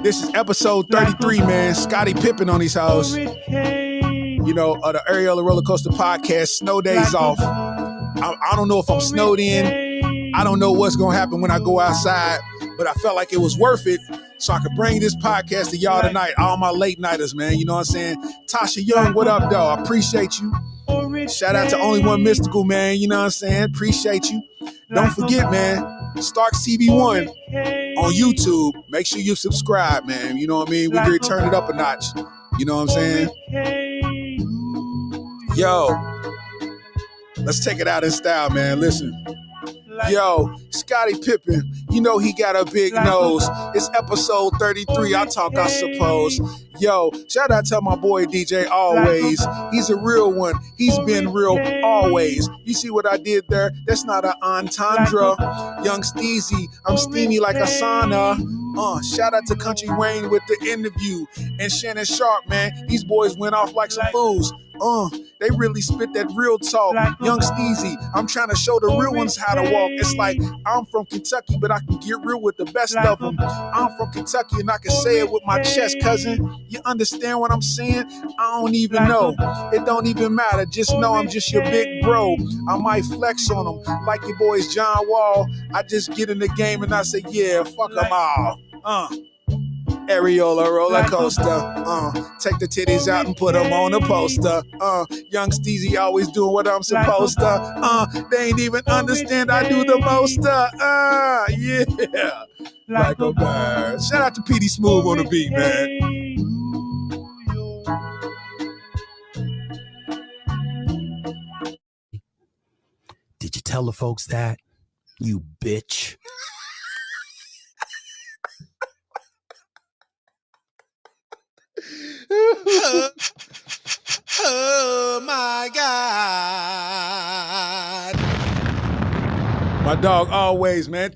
This is episode 33, man. Scottie Pippen on these hoes. The Areola Rollercoaster podcast. Snow days off. I don't know if I'm snowed in. I don't know what's going to happen when I go outside, but I felt like it was worth it so I could bring this podcast to y'all tonight. All my late nighters, man. You know what I'm saying? Tasha Young, what up, though? I appreciate you. Shout out to Only One Mystical, man. You know what I'm saying? Appreciate you. Don't forget, man, Starks TV1 on YouTube. Make sure you subscribe, man. You know what I mean? We could turn it up a notch. You know what I'm saying? Yo, let's take it out in style, man. Listen. Yo, Scottie Pippen, he got a big nose. It's episode 33, I talk, I suppose. Yo, shout out to my boy DJ Always. He's a real one. He's been real always. You see what I did there? That's not an entendre. Young Steezy, I'm steamy like a sauna. Shout out to Country Wayne with the interview. And Shannon Sharp, man. These boys went off like some fools. They really spit that real talk. Young Steezy, I'm trying to show the real ones how to walk. It's like, I'm from Kentucky, but I can get real with the best of them. I'm from Kentucky and I can say it with my chest, cousin. You understand what I'm saying? I don't even know. It don't even matter. Just know I'm just your big bro. I might flex on them like your boys John Wall. I just get in the game and I say, yeah, fuck them all. Areola Rollercoaster. Take the titties out and put them on a poster. Young Steezy always doing what I'm supposed to. They ain't even understand I do the most. Yeah. Like a bird. Shout out to PD Smooth on the beat, man. Did you tell the folks that? You bitch. Oh my God. My dog Always, man.